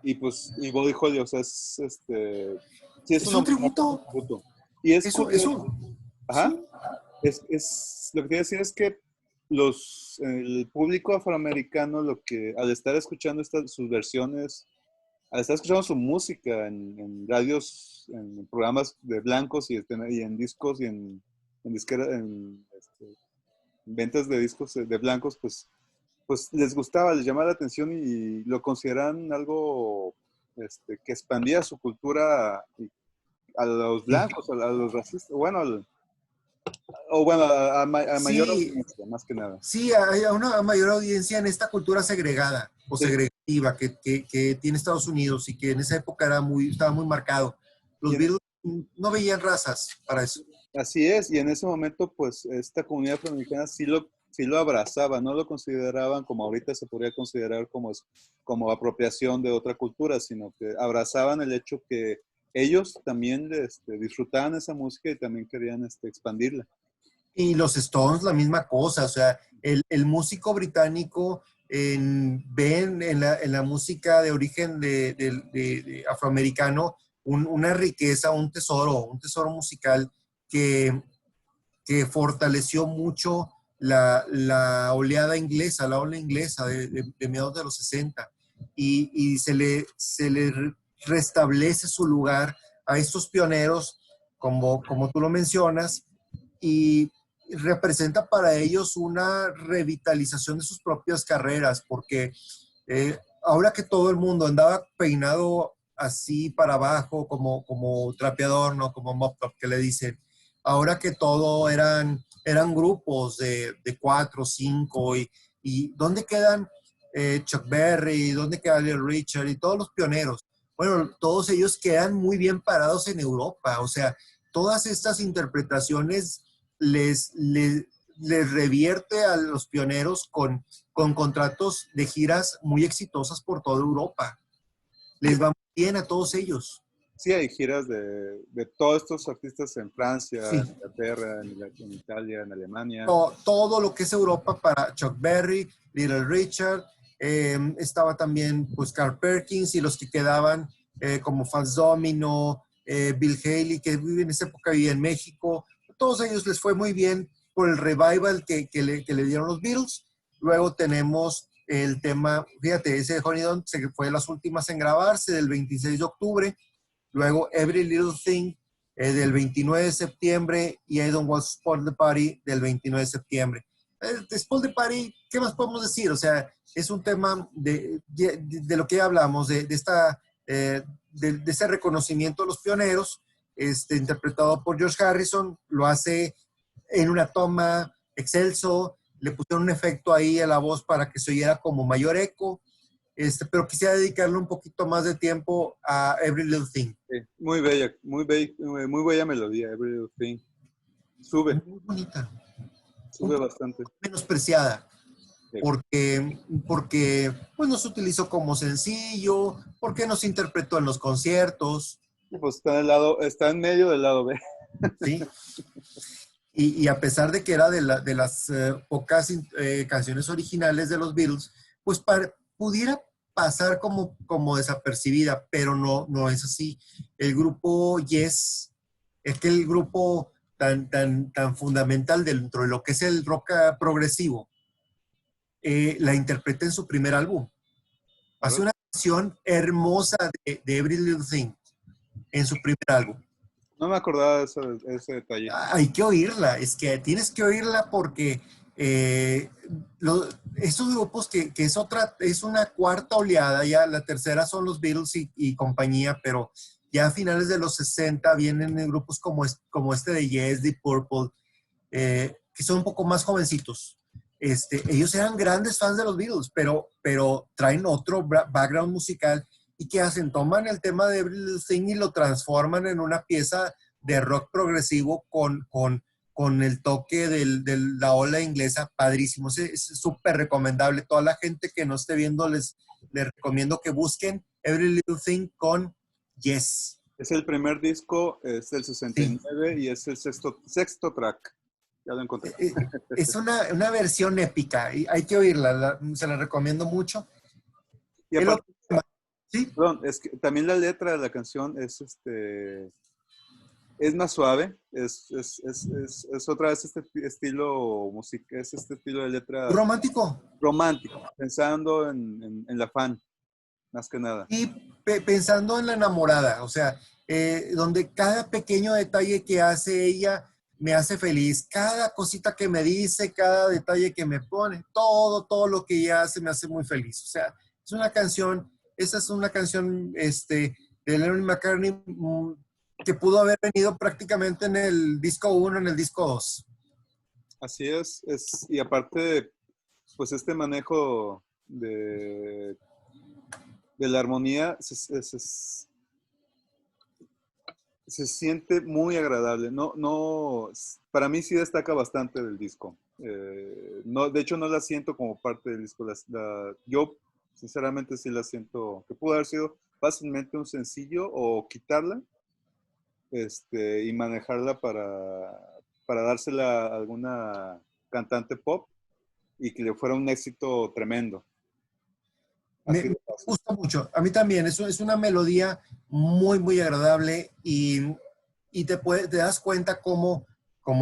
Y pues, y Buddy Holly, o sea, sí, es un tributo. Y es Eso. Ajá. Sí. Lo que quiero decir es que el público afroamericano, al estar escuchando sus versiones, al estar escuchando su música en radios, en programas de blancos y en discos y en ventas de discos de blancos, pues les gustaba, les llamaba la atención y lo consideran algo que expandía su cultura a los blancos, a los racistas, bueno, a mayor audiencia, más que nada. Sí, hay una mayor audiencia en esta cultura segregada o segregativa que tiene Estados Unidos y que en esa época estaba muy marcado. Los Beatles no veían razas para eso. Así es, y en ese momento, pues, esta comunidad afroamericana sí lo abrazaba, no lo consideraban como ahorita se podría considerar como apropiación de otra cultura, sino que abrazaban el hecho que ellos también disfrutaban esa música y también querían expandirla. Y los Stones, la misma cosa, o sea, el músico británico ven en la música de origen de afroamericano una riqueza, un tesoro musical que fortaleció mucho la oleada inglesa, la ola inglesa de mediados de los 60 y se le restablece su lugar a estos pioneros, como tú lo mencionas, y representa para ellos una revitalización de sus propias carreras, porque ahora que todo el mundo andaba peinado así para abajo, como trapeador, ¿no? Como mop top que le dicen, ahora que todo eran grupos de 4 o 5, y ¿dónde quedan Chuck Berry? ¿Dónde queda Little Richard? Y todos los pioneros. Bueno, todos ellos quedan muy bien parados en Europa, o sea, todas estas interpretaciones les revierte a los pioneros con contratos de giras muy exitosas por toda Europa. Les va muy bien a todos ellos. Sí, hay giras de todos estos artistas en Francia, sí. En Inglaterra, en Italia, en Alemania. Todo lo que es Europa para Chuck Berry, Little Richard, estaba también pues Carl Perkins y los que quedaban como Fats Domino, Bill Haley, que en esa época vivía en México. Todos ellos les fue muy bien por el revival que le dieron los Beatles. Luego tenemos el tema, fíjate, ese de Honey Don't fue de las últimas en grabarse, del 26 de octubre. Luego Every Little Thing del 29 de septiembre y I Don't Want to Spoil the Party del 29 de septiembre. Spoil the Party, ¿qué más podemos decir? O sea, es un tema de lo que ya hablamos, de ese reconocimiento de los pioneros, interpretado por George Harrison. Lo hace en una toma excelso, le pusieron un efecto ahí a la voz para que se oyera como mayor eco. Pero quisiera dedicarle un poquito más de tiempo a Every Little Thing. Sí, muy bella melodía, Every Little Thing. Sube. Muy bonita. Sube bastante. Menospreciada. Sí. Porque pues no se utilizó como sencillo, porque no se interpretó en los conciertos. Pues está en medio del lado B. Sí. Y a pesar de que era de las pocas canciones originales de los Beatles, pues pudiera pasar como desapercibida, pero no es así. El grupo Yes, es que el grupo tan fundamental dentro de lo que es el rock progresivo, la interpreta en su primer álbum. Hace una canción hermosa de Every Little Thing en su primer álbum. No me acordaba de ese detalle. Hay que oírla, es que tienes que oírla porque estos grupos que es una cuarta oleada, ya la tercera son los Beatles y compañía, pero ya a finales de los 60 vienen grupos como este de Yes, Deep Purple, que son un poco más jovencitos. Ellos eran grandes fans de los Beatles, pero traen otro background musical. ¿Y qué hacen? Toman el tema de Every Little Thing y lo transforman en una pieza de rock progresivo con el toque de la ola inglesa, padrísimo. Es súper recomendable. Toda la gente que no esté viendo, les recomiendo que busquen Every Little Thing con Yes. Es el primer disco, es del 69 Sí. y es el sexto track. Ya lo encontré. Es una versión épica y hay que oírla, se la recomiendo mucho. Y aparte, ¿sí? perdón, es que también la letra de la canción es más suave, es otra vez este estilo música, es este estilo de letra Romántico. Romántico, pensando en la fan, más que nada. Y pensando en la enamorada, o sea, donde cada pequeño detalle que hace ella me hace feliz, cada cosita que me dice, cada detalle que me pone, todo lo que ella hace me hace muy feliz. O sea, es una canción, esa es una canción de Lennon McCartney que pudo haber venido prácticamente en el disco 1, en el disco 2. Así y aparte, pues este manejo de la armonía se siente muy agradable. No, para mí sí destaca bastante del disco. No, de hecho, no la siento como parte del disco. Yo, sinceramente, sí la siento que pudo haber sido fácilmente un sencillo o quitarla y manejarla para dársela a alguna cantante pop y que le fuera un éxito tremendo. Me gusta mucho. A mí también. Es una melodía muy agradable y te das cuenta como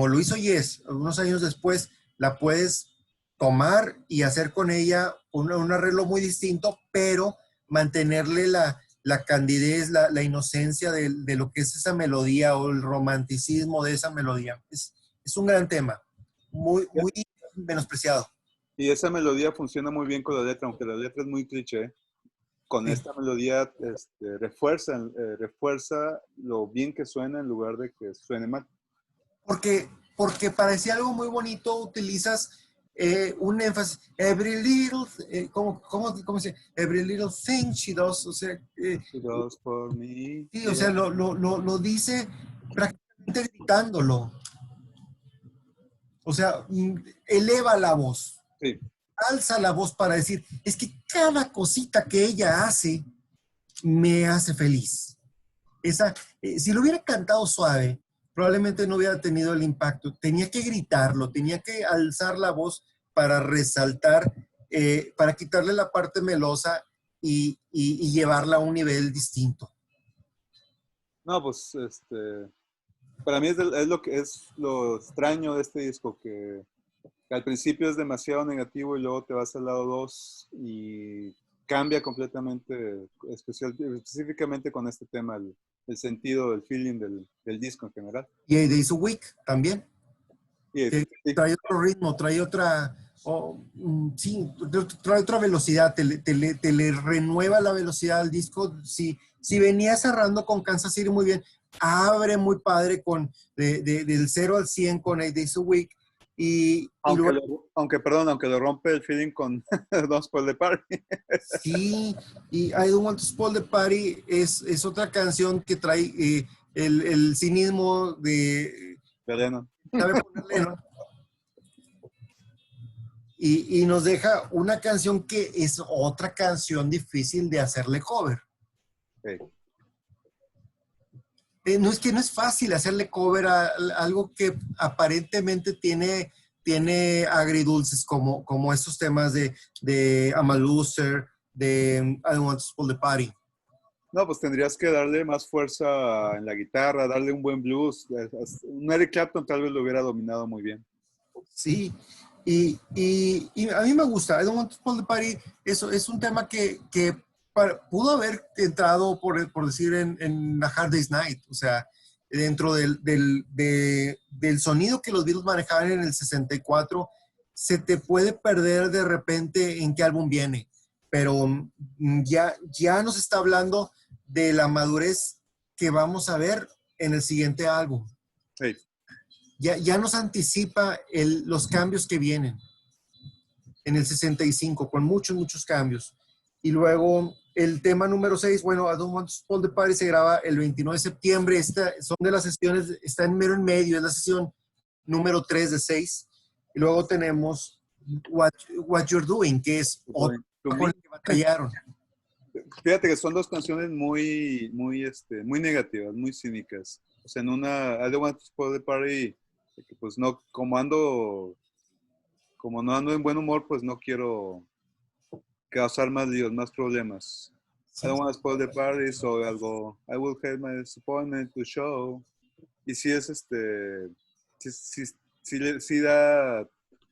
lo hizo Yes, unos años después, la puedes tomar y hacer con ella un arreglo muy distinto, pero mantenerle la candidez, la inocencia de lo que es esa melodía o el romanticismo de esa melodía. Es un gran tema, muy menospreciado. Y esa melodía funciona muy bien con la letra, aunque la letra es muy cliché. Con Sí. esta melodía refuerza lo bien que suena en lugar de que suene mal. Porque parecía algo muy bonito, utilizas un énfasis, every little, ¿cómo se dice? Every little thing she does, o sea, She does for me. sí, o sea, lo dice prácticamente gritándolo, o sea, eleva la voz, Sí. alza la voz para decir, es que cada cosita que ella hace me hace feliz. Si lo hubiera cantado suave, probablemente no hubiera tenido el impacto. Tenía que gritarlo, tenía que alzar la voz para resaltar, para quitarle la parte melosa y llevarla a un nivel distinto. No, pues para mí es lo extraño de este disco, que al principio es demasiado negativo y luego te vas al lado 2 y cambia completamente, específicamente con este tema, el sentido, el feeling del disco en general. Y Days a Week también. Sí, Trae otro ritmo, trae otra, sí, trae otra velocidad, te le renueva la velocidad al disco. Si venía cerrando con Kansas City muy bien, abre muy padre del 0 al 100 con A Days a Week. Aunque lo rompe el feeling con Don't Spoil the Party. Sí, y I Don't Want to Spoil the Party es otra canción que trae el cinismo de Lennon. sabe ponerle, ¿no? Y nos deja una canción que es otra canción difícil de hacerle cover. Sí. No es fácil hacerle cover a algo que aparentemente tiene agridulces, como estos temas de I'm a Loser, de I Don't Want to Spoil the Party. No, pues tendrías que darle más fuerza en la guitarra, darle un buen blues. Un Eric Clapton tal vez lo hubiera dominado muy bien. Sí, y a mí me gusta. I Don't Want to Spoil the Party. Eso es un tema que pudo haber entrado, por decir, en A Hard Day's Night. O sea, dentro del sonido que los Beatles manejaban en el 64, se te puede perder de repente en qué álbum viene. Pero ya nos está hablando de la madurez que vamos a ver en el siguiente álbum. Hey. Ya nos anticipa los cambios que vienen en el 65, con muchos cambios. Y luego el tema número 6, bueno, I Don't Want to Spoil the Party se graba el 29 de septiembre. Son de las sesiones, está en mero en medio, es la sesión número 3 de 6. Y luego tenemos What You're Doing, que es otra con la que batallaron. Fíjate que son dos canciones muy negativas, muy cínicas. O sea, en una, I Don't Want to Spoil the Party, que pues no, como no ando en buen humor, pues no quiero causar más líos, más problemas. Sí. I don't want to spoil the party, so algo, I will have my disappointment to show. Y sí es sí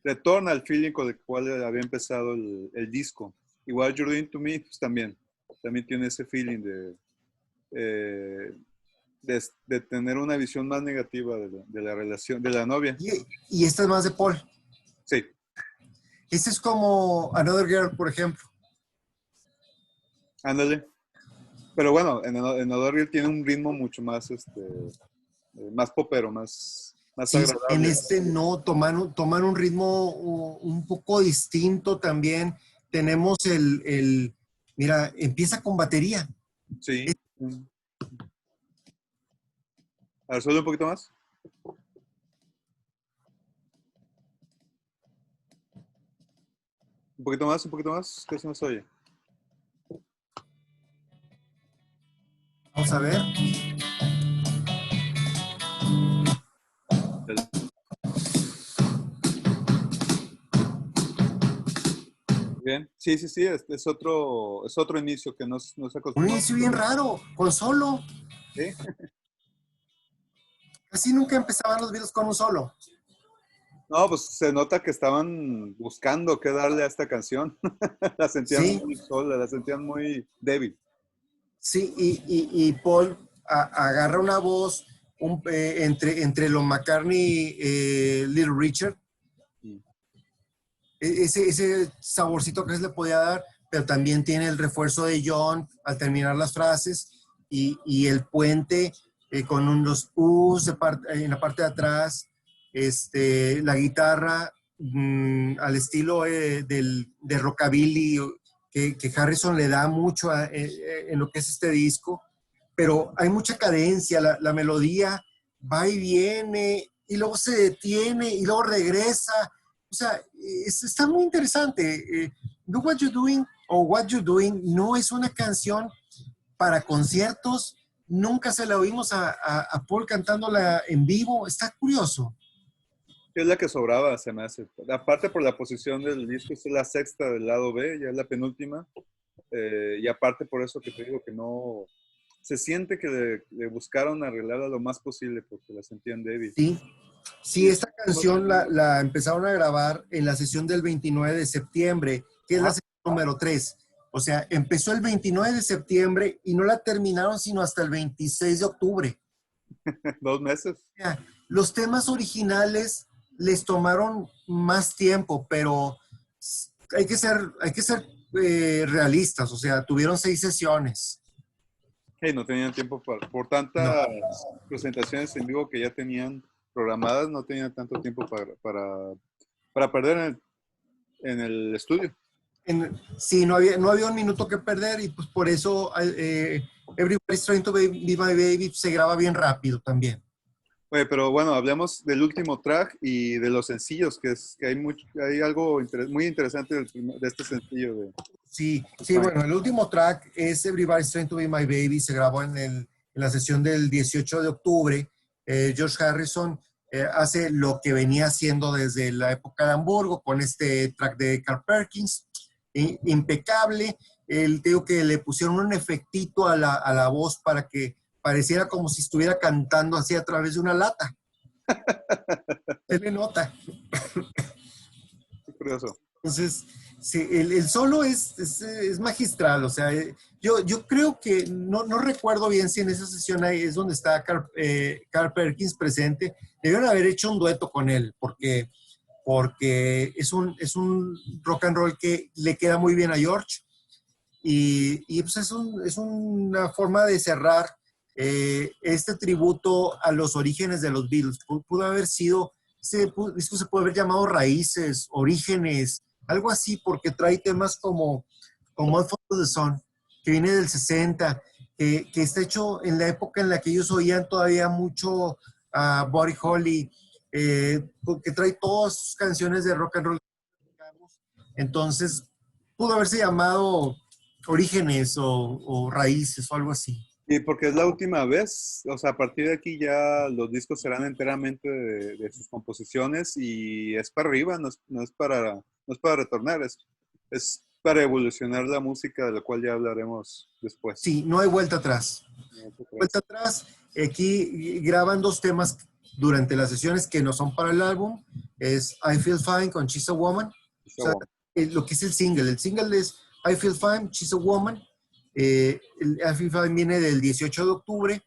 retorna al feeling con el cual había empezado el disco. Igual You're Doing to Me, pues también tiene ese feeling de tener una visión más negativa de la relación, de la novia. Y esta es más de Paul. Sí. Este es como Another Girl, por ejemplo. Ándale. Pero bueno, en Another Girl tiene un ritmo mucho más, más popero, más sí, agradable. En este no, toman un ritmo un poco distinto también. Tenemos mira, empieza con batería. Sí. A ver, suele un poquito más. Un poquito más, que se nos oye. Vamos a ver. Bien, sí, es otro inicio que no se acostumbró. Un inicio bien raro, con solo. ¿Sí? Casi nunca empezaban los videos con un solo. No, pues se nota que estaban buscando qué darle a esta canción. La sentían muy sola, la sentían muy débil. Sí, y Paul agarra una voz entre los McCartney Little Richard. Ese saborcito que se le podía dar, pero también tiene el refuerzo de John al terminar las frases y el puente con unos U's en la parte de atrás, la guitarra al estilo de rockabilly que Harrison le da mucho en lo que es este disco, pero hay mucha cadencia, la melodía va y viene y luego se detiene y luego regresa. O sea, está muy interesante. Do What You're Doing o What You're Doing no es una canción para conciertos. Nunca se la oímos a Paul cantándola en vivo. Está curioso. Es la que sobraba, se me hace. Aparte por la posición del disco, es la sexta del lado B, ya es la penúltima. Y aparte por eso que te digo que no... Se siente que le buscaron arreglarla lo más posible porque la sentían débil. Sí, esta canción la empezaron a grabar en la sesión del 29 de septiembre, que es la sesión número 3. O sea, empezó el 29 de septiembre y no la terminaron sino hasta el 26 de octubre. 2 meses. O sea, los temas originales les tomaron más tiempo, pero hay que ser realistas. O sea, tuvieron 6 sesiones. Hey, no tenían tiempo por tantas presentaciones en vivo que ya tenían programadas, no tenían tanto tiempo para perder en el estudio. Sí, no había un minuto que perder y pues por eso Everybody's Trying to Be My Baby se graba bien rápido también. Oye, pero bueno, hablamos del último track y de los sencillos, que hay algo muy interesante de este sencillo. Sí, bueno, el último track es Everybody's Trying to Be My Baby, se grabó en la sesión del 18 de octubre. George Harrison hace lo que venía haciendo desde la época de Hamburgo con este track de Carl Perkins, impecable, te digo que le pusieron un efectito a la voz para que pareciera como si estuviera cantando así a través de una lata. Se le nota. Qué curioso. Entonces, sí, el solo es magistral. O sea, yo creo que, no recuerdo bien si en esa sesión ahí es donde está Carl Perkins presente. Debieron haber hecho un dueto con él, porque es un rock and roll que le queda muy bien a George. Y pues es una forma de cerrar este tributo a los orígenes de los Beatles. Pudo haber sido, esto se puede haber llamado Raíces, Orígenes, algo así, porque trae temas como All Follow the Sun, que viene del 60, que está hecho en la época en la que ellos oían todavía mucho a Buddy Holly, que trae todas sus canciones de rock and roll. Entonces, pudo haberse llamado Orígenes o Raíces o algo así. Y porque es la última vez, o sea, a partir de aquí ya los discos serán enteramente de sus composiciones y es para arriba, no es para retornar, es para evolucionar la música, de la cual ya hablaremos después. Sí, no hay vuelta atrás. Vuelta atrás, aquí graban 2 temas durante las sesiones que no son para el álbum. Es I Feel Fine con She's a Woman. O sea, lo que es el single. El single es I Feel Fine, She's a Woman. El I Feel Fine viene del 18 de octubre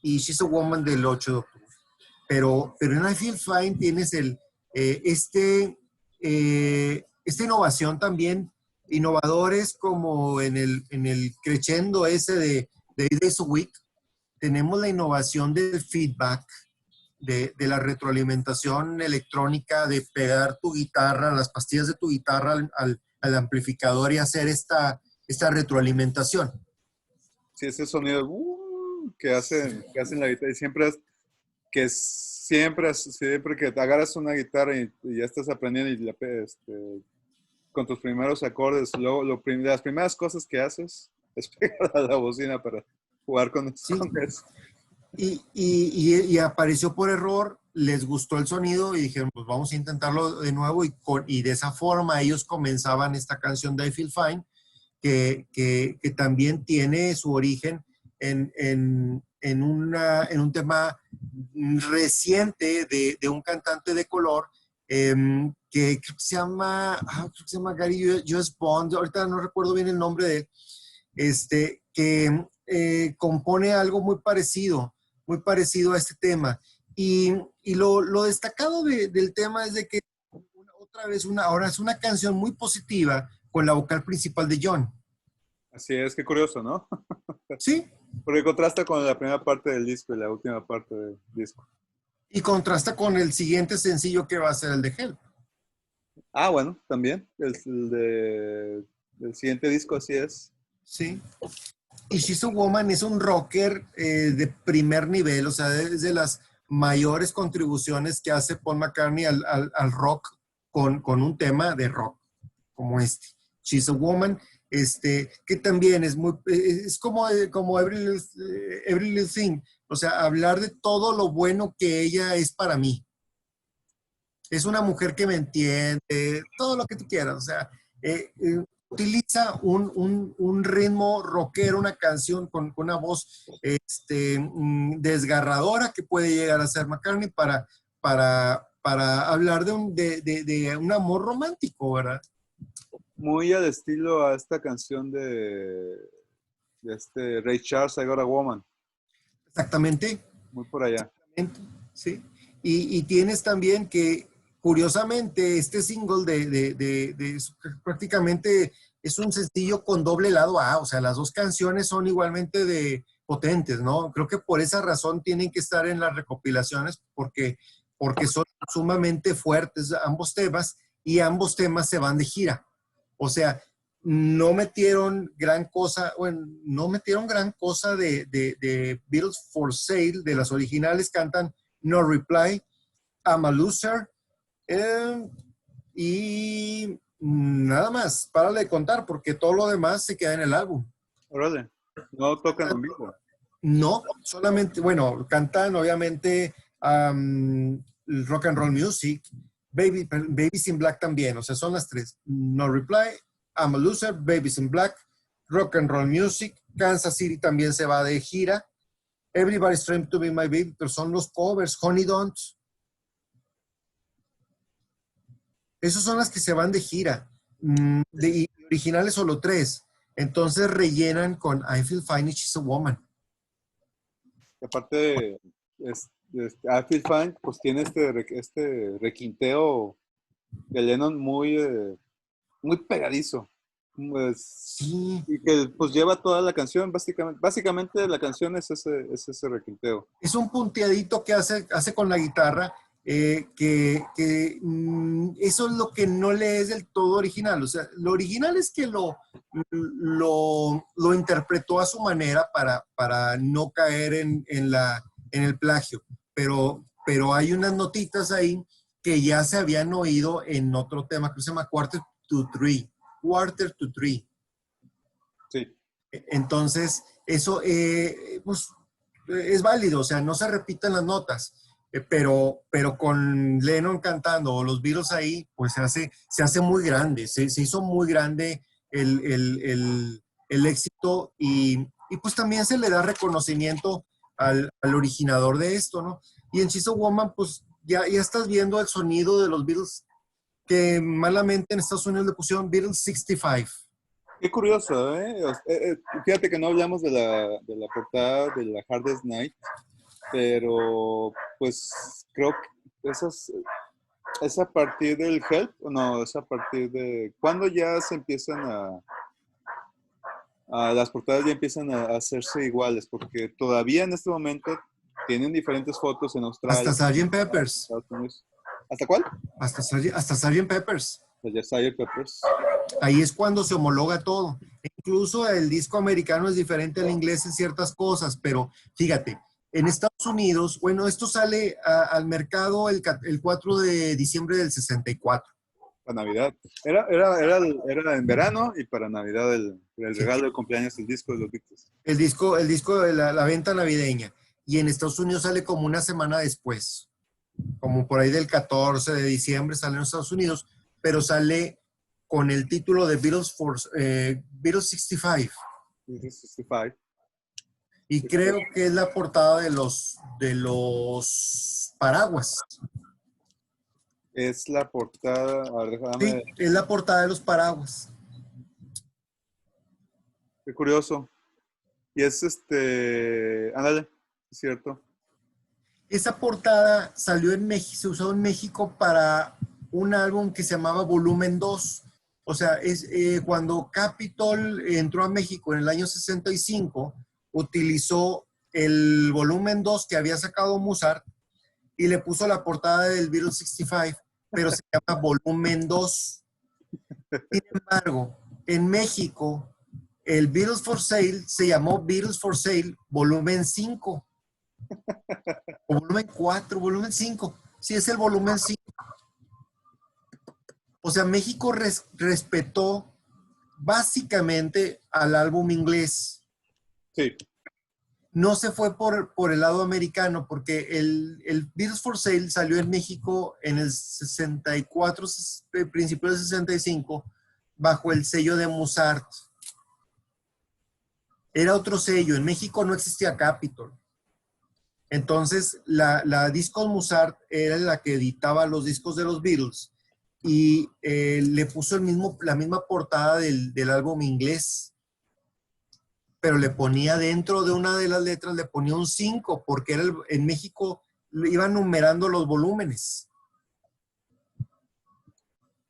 y She's a Woman del 8 de octubre. Pero en I Feel Fine tienes esta innovación también, innovadores como en el crescendo ese de Days a Week. Tenemos la innovación del feedback, de la retroalimentación electrónica, de pegar tu guitarra, las pastillas de tu guitarra al amplificador y hacer esta retroalimentación. Sí, ese sonido que hacen la guitarra y siempre que te agarras una guitarra y ya estás aprendiendo y con tus primeros acordes, las primeras cosas que haces es pegar a la bocina para jugar con eso. Y apareció por error, les gustó el sonido y dijeron, pues vamos a intentarlo de nuevo y de esa forma ellos comenzaban esta canción de I Feel Fine, que también tiene su origen en un tema reciente de un cantante de color que creo que se llama Gary Josh Bond, ahorita no recuerdo bien el nombre de él, que compone algo muy parecido a este tema. Y lo destacado del tema es de que ahora es una canción muy positiva con la vocal principal de John. Así es, qué curioso, ¿no? Sí. Porque contrasta con la primera parte del disco y la última parte del disco. Y contrasta con el siguiente sencillo que va a ser el de Help. Ah, bueno, también. El siguiente disco, así es. Sí. Y She's a Woman es un rocker de primer nivel, o sea, es de las mayores contribuciones que hace Paul McCartney al rock con un tema de rock como este. She's a Woman, que también es como Every Little Thing, o sea, hablar de todo lo bueno que ella es para mí. Es una mujer que me entiende, todo lo que tú quieras, o sea, utiliza un ritmo rockero, una canción con una voz desgarradora que puede llegar a ser McCartney para hablar de un amor romántico, ¿verdad? Muy al estilo a esta canción de Ray Charles, I Got a Woman. Exactamente. Muy por allá. Sí. Y tienes también que, curiosamente, este single prácticamente es un sencillo con doble lado A, o sea, las 2 canciones son igualmente potentes, ¿no? Creo que por esa razón tienen que estar en las recopilaciones, porque son sumamente fuertes ambos temas, y ambos temas se van de gira. O sea, no metieron gran cosa de Beatles for Sale, de las originales cantan No Reply, I'm a Loser, y nada más, párale de contar, porque todo lo demás se queda en el álbum. Órale, no tocan en vivo. No, solamente, bueno, cantan obviamente Rock and Roll Music, Babies in Black también, o sea, son las 3. No Reply, I'm a Loser, Babies in Black, Rock and Roll Music. Kansas City también se va de gira. Everybody's Trying to Be My Baby, pero son los covers. Honey Don't. Esos son las que se van de gira. Y originales solo 3. Entonces rellenan con I Feel Fine and She's a Woman. Y aparte, I Feel Fine, pues tiene este requinteo de Lennon muy pegadizo. Pues, Sí. y que pues lleva toda la canción, básicamente la canción es ese requinteo. Es un punteadito que hace con la guitarra, eso es lo que no le es del todo original. O sea, lo original es que lo interpretó a su manera para no caer en el plagio. Pero hay unas notitas ahí que ya se habían oído en otro tema que se llama Quarter to Three. Sí. Entonces, eso pues, es válido, o sea, no se repiten las notas, pero con Lennon cantando o los Beatles ahí, pues se hace muy grande, se hizo muy grande el éxito y pues también se le da reconocimiento al originador de esto, ¿no? Y en She's a Woman, pues ya estás viendo el sonido de los Beatles que malamente en Estados Unidos le pusieron Beatles 65. Qué curioso, ¿eh? Fíjate que no hablamos de la portada de la Hardest Night, pero pues creo que es a partir del Help, o no, es a partir de... ¿Cuándo ya se empiezan las portadas ya empiezan a hacerse iguales? Porque todavía en este momento tienen diferentes fotos en Australia. Hasta Sgt. Peppers. Estados Unidos. ¿Hasta cuál? Hasta Sgt. Peppers. De Sgt. Peppers. Ahí es cuando se homologa todo. Incluso el disco americano es diferente al inglés en ciertas cosas, pero fíjate, en Estados Unidos, bueno, esto sale al mercado el 4 de diciembre del 64. Para Navidad. Era en verano y para Navidad el regalo de cumpleaños, el disco de los Beatles. El disco de la venta navideña. Y en Estados Unidos sale como una semana después. Como por ahí del 14 de diciembre sale en Estados Unidos, pero sale con el título de Beatles 65. 65. Y creo que es la portada de los paraguas. Es la portada, a ver, déjame. Sí, es la portada de los paraguas. Qué curioso. Y es ándale, es cierto. Esa portada salió en México, se usó en México para un álbum que se llamaba Volumen 2. O sea, cuando Capitol entró a México en el año 65, utilizó el Volumen 2 que había sacado Mozart y le puso la portada del Beatles 65, pero se llama Volumen 2. Sin embargo, en México, el Beatles for Sale se llamó Beatles for Sale Volumen 5. O volumen 4, volumen 5. Sí, es el volumen 5. O sea, México respetó básicamente al álbum inglés. Sí. No se fue por el lado americano, porque el Beatles for Sale salió en México en el 64, principio del 65, bajo el sello de Mozart. Era otro sello. En México no existía Capitol. Entonces, la Discos Mozart era la que editaba los discos de los Beatles y le puso la misma portada del álbum inglés, pero le ponía dentro de una de las letras, le ponía un 5, porque en México iban numerando los volúmenes.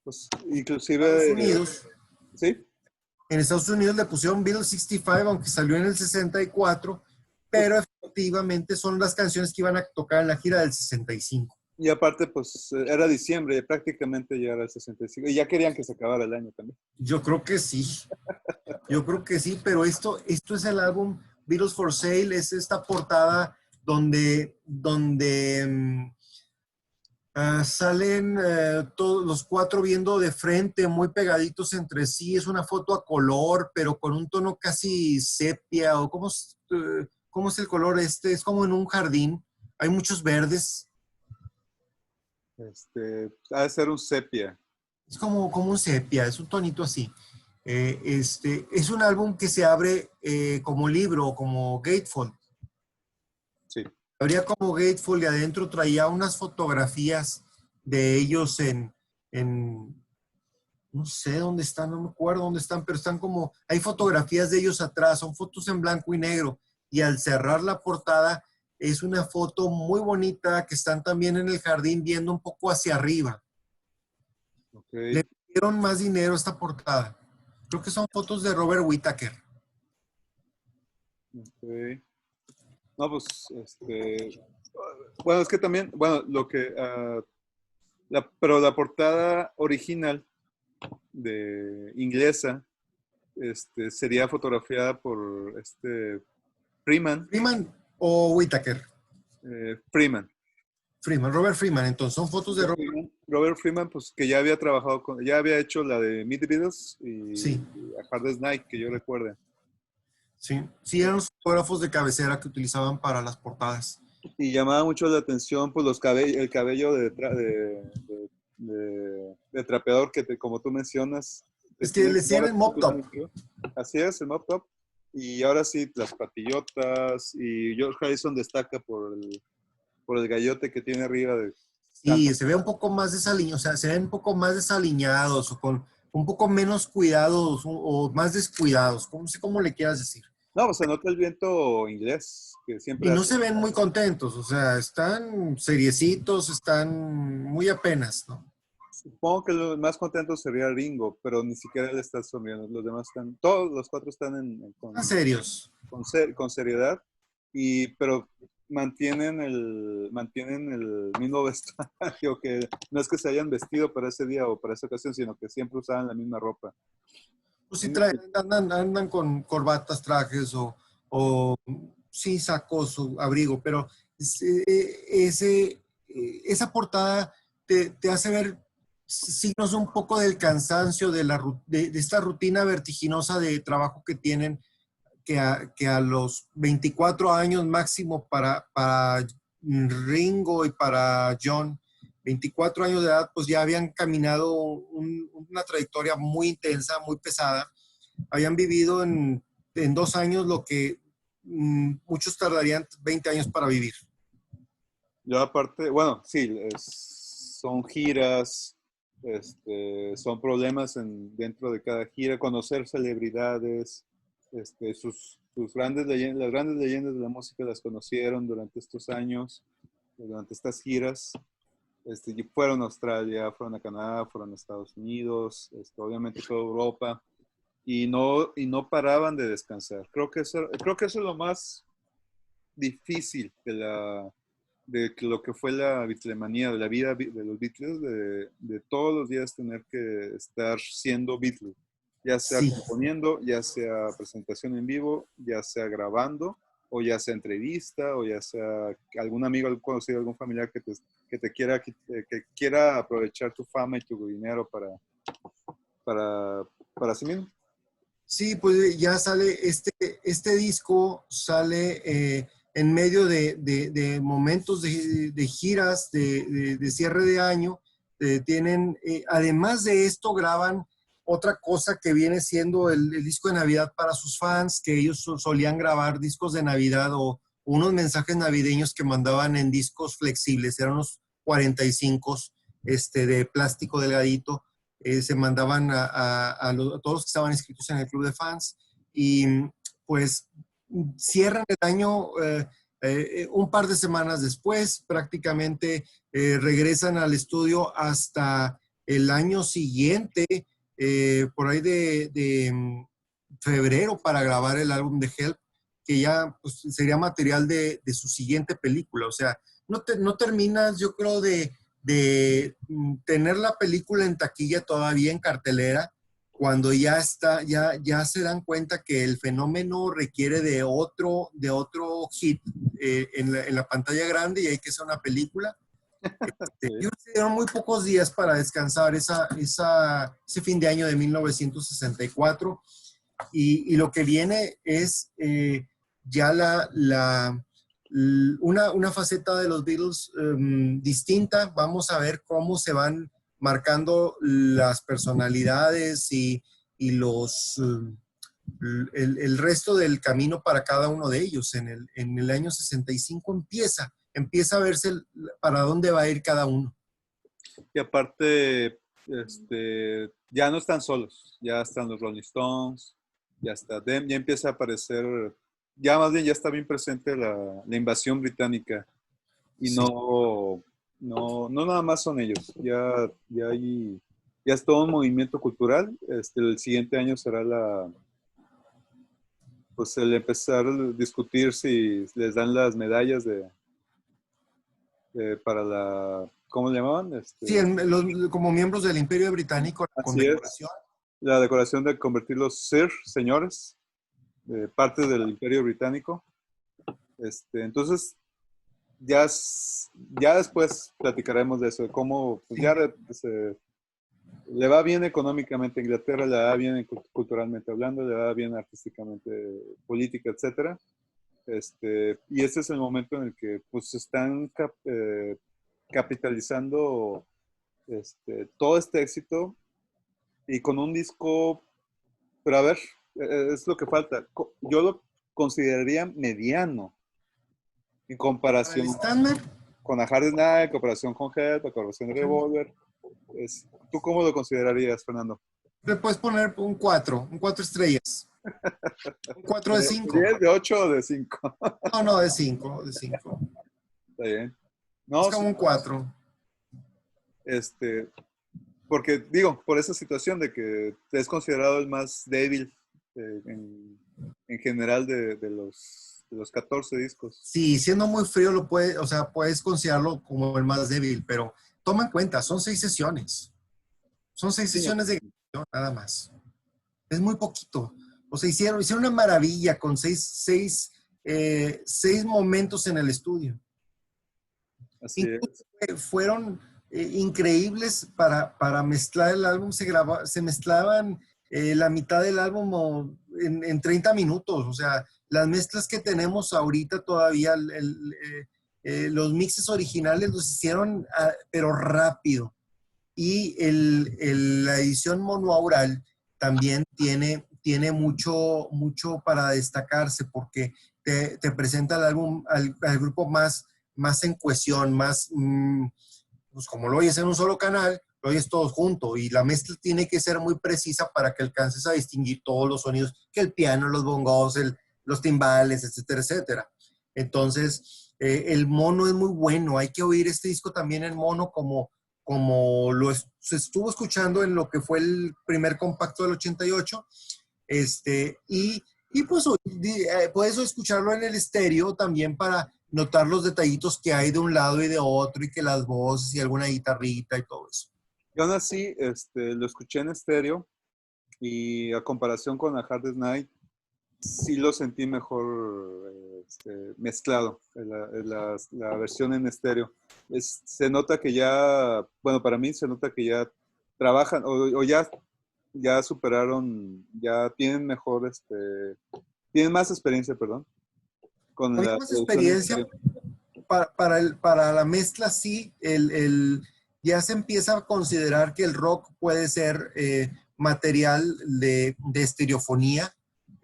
Pues, inclusive... En Estados Unidos, ¿sí? En Estados Unidos le pusieron Beatles 65, aunque salió en el 64, pero efectivamente son las canciones que iban a tocar en la gira del 65. Y aparte, pues era diciembre, prácticamente ya era el 65. Y ya querían que se acabara el año también. Yo creo que sí. Pero esto es el álbum Beatles for Sale, es esta portada donde salen todos los 4 viendo de frente, muy pegaditos entre sí. Es una foto a color, pero con un tono casi sepia, o ¿cómo es el color este? Es como en un jardín, hay muchos verdes. Ha de ser un sepia. Es como un sepia, es un tonito así. Es un álbum que se abre como libro, como gatefold. Sí. Abría como gatefold y adentro traía unas fotografías de ellos en no sé dónde están, no me acuerdo dónde están, pero están como, hay fotografías de ellos atrás, son fotos en blanco y negro. Y al cerrar la portada es una foto muy bonita que están también en el jardín viendo un poco hacia arriba. Le Ok. dieron más dinero a esta portada. Creo que son fotos de Robert Whittaker. Ok. No, pues, bueno, es que también, bueno, pero la portada original de inglesa, sería fotografiada por Freeman, Freeman o Whittaker. Freeman. Freeman, Robert Freeman. Entonces son fotos de Robert. Robert Freeman, pues que ya había trabajado ya había hecho la de Meet the Beatles Sí, y A Hard Day's Night, que yo recuerde. sí. Sí, eran los fotógrafos de cabecera que utilizaban para las portadas. Y llamaba mucho la atención, pues el cabello de trapeador como tú mencionas, Es que le decían el mop top. así es, el mop top. Y ahora sí, las patillotas, y George Harrison destaca por el gallote que tiene arriba de Sí, tanto. se ve un poco más desaliñado, o sea, se ven un poco más desaliñados o con un poco menos cuidados o más descuidados, no sé cómo le quieras decir. No, pues se nota el viento inglés que Y siempre no hace. se ven muy contentos, o sea, están seriecitos, están muy apenas, ¿no? Supongo que los más contentos sería Ringo, pero ni siquiera él está sonriendo. Los demás están, todos los cuatro están Están serios. con seriedad, pero mantienen el mismo vestuario, que no es que se hayan vestido para ese día o para esa ocasión, sino que siempre usaban la misma ropa. Pues sí andan con corbatas, trajes o sí, sacos o abrigo, pero esa portada te hace ver signos un poco del cansancio de esta rutina vertiginosa de trabajo que tienen, que a los 24 años máximo para Ringo y para John, 24 años de edad, pues ya habían caminado una trayectoria muy intensa, muy pesada. Habían vivido en 2 años lo que muchos tardarían 20 años para vivir. Yo aparte, bueno, sí, son giras, son problemas dentro de cada gira, conocer celebridades, sus grandes leyendas, las grandes leyendas de la música las conocieron durante estos años, durante estas giras. Y fueron a Australia, fueron a Canadá, fueron a Estados Unidos, obviamente toda Europa, y no paraban de descansar. Creo que eso es lo más difícil de lo que fue la Beatlemanía, de la vida de los Beatles, de todos los días tener que estar siendo Beatles, ya sea Sí, componiendo, ya sea presentación en vivo, ya sea grabando, o ya sea entrevista, o ya sea algún amigo, algún conocido, algún familiar que quiera aprovechar tu fama y tu dinero para sí mismo. sí, pues ya sale, este disco sale en medio de momentos de giras, de cierre de año. Además de esto, graban otra cosa que viene siendo el disco de Navidad para sus fans, que ellos solían grabar discos de Navidad o unos mensajes navideños que mandaban en discos flexibles, eran unos 45 de plástico delgadito. Se mandaban a todos los que estaban inscritos en el club de fans y pues cierran el año un par de semanas después, prácticamente regresan al estudio hasta el año siguiente, por ahí de febrero, para grabar el álbum de Help, que ya pues, sería material de su siguiente película. O sea, no terminas, yo creo, de tener la película en taquilla todavía en cartelera, cuando ya se dan cuenta que el fenómeno requiere de otro hit en la pantalla grande y hay que hacer una película. Sí. Yo dieron muy pocos días para descansar ese fin de año de 1964 y lo que viene es ya una faceta de los Beatles distinta. Vamos a ver cómo se van marcando las personalidades y el resto del camino para cada uno de ellos. En el año 65 empieza a verse para dónde va a ir cada uno. Y aparte, ya no están solos, ya están los Rolling Stones, ya está Dem, ya empieza a aparecer, ya más bien ya está bien presente la invasión británica. Y Sí. no nada más son ellos, ya es todo un movimiento cultural. El siguiente año será pues el empezar a discutir si les dan las medallas para ¿cómo le llamaban? Sí, como miembros del Imperio Británico, la Así condecoración. es, la decoración de convertirlos señores, parte del Imperio Británico. Entonces, ya después platicaremos de eso, de cómo pues, ya le va bien económicamente a Inglaterra, le va bien culturalmente hablando, le va bien artísticamente, política, etcétera. Y este es el momento en el que pues están capitalizando todo este éxito y con un disco, pero a ver, es lo que falta. Yo lo consideraría mediano en comparación Estándar, con A Hard Night, en comparación con Help, en comparación de Revolver. ¿Tú cómo lo considerarías, Fernando? le puedes poner un 4 estrellas. Un 4 de 5. ¿10, de 8 o de 5? No, de 5, de 5. Está bien. Es No, como un 4. porque digo, por esa situación de que es considerado el más débil en general de los 14 discos. Sí, siendo muy frío puedes considerarlo como el más débil, pero toma en cuenta, son 6 sesiones. Son 6 Sí, no. sesiones de grabación, nada más. Es muy poquito. O sea, hicieron una maravilla con 6 momentos en el estudio. Así es. Fueron increíbles para mezclar el álbum. Se mezclaban la mitad del álbum en 30 minutos. O sea, las mezclas que tenemos ahorita todavía, los mixes originales los hicieron, pero rápido. Y la edición monoaural también tiene mucho para destacarse porque te presenta el álbum al grupo más en cohesión, pues como lo oyes en un solo canal, lo oyes todos juntos y la mezcla tiene que ser muy precisa para que alcances a distinguir todos los sonidos, que el piano, los bongos, los timbales, etcétera, etcétera. Entonces, el mono es muy bueno, hay que oír este disco también en mono como se estuvo escuchando en lo que fue el primer compacto del 88, y pues puedes escucharlo en el estéreo también para notar los detallitos que hay de un lado y de otro y que las voces y alguna guitarrita y todo eso. Yo aún así lo escuché en estéreo y a comparación con A Hard Night, sí lo sentí mejor mezclado, la versión en estéreo. Se nota que ya, bueno, para mí se nota que ya trabajan o ya superaron, ya tienen mejor, tienen más experiencia, perdón, con Había la más producción en experiencia estéreo. para la mezcla, sí, ya se empieza a considerar que el rock puede ser material de estereofonía.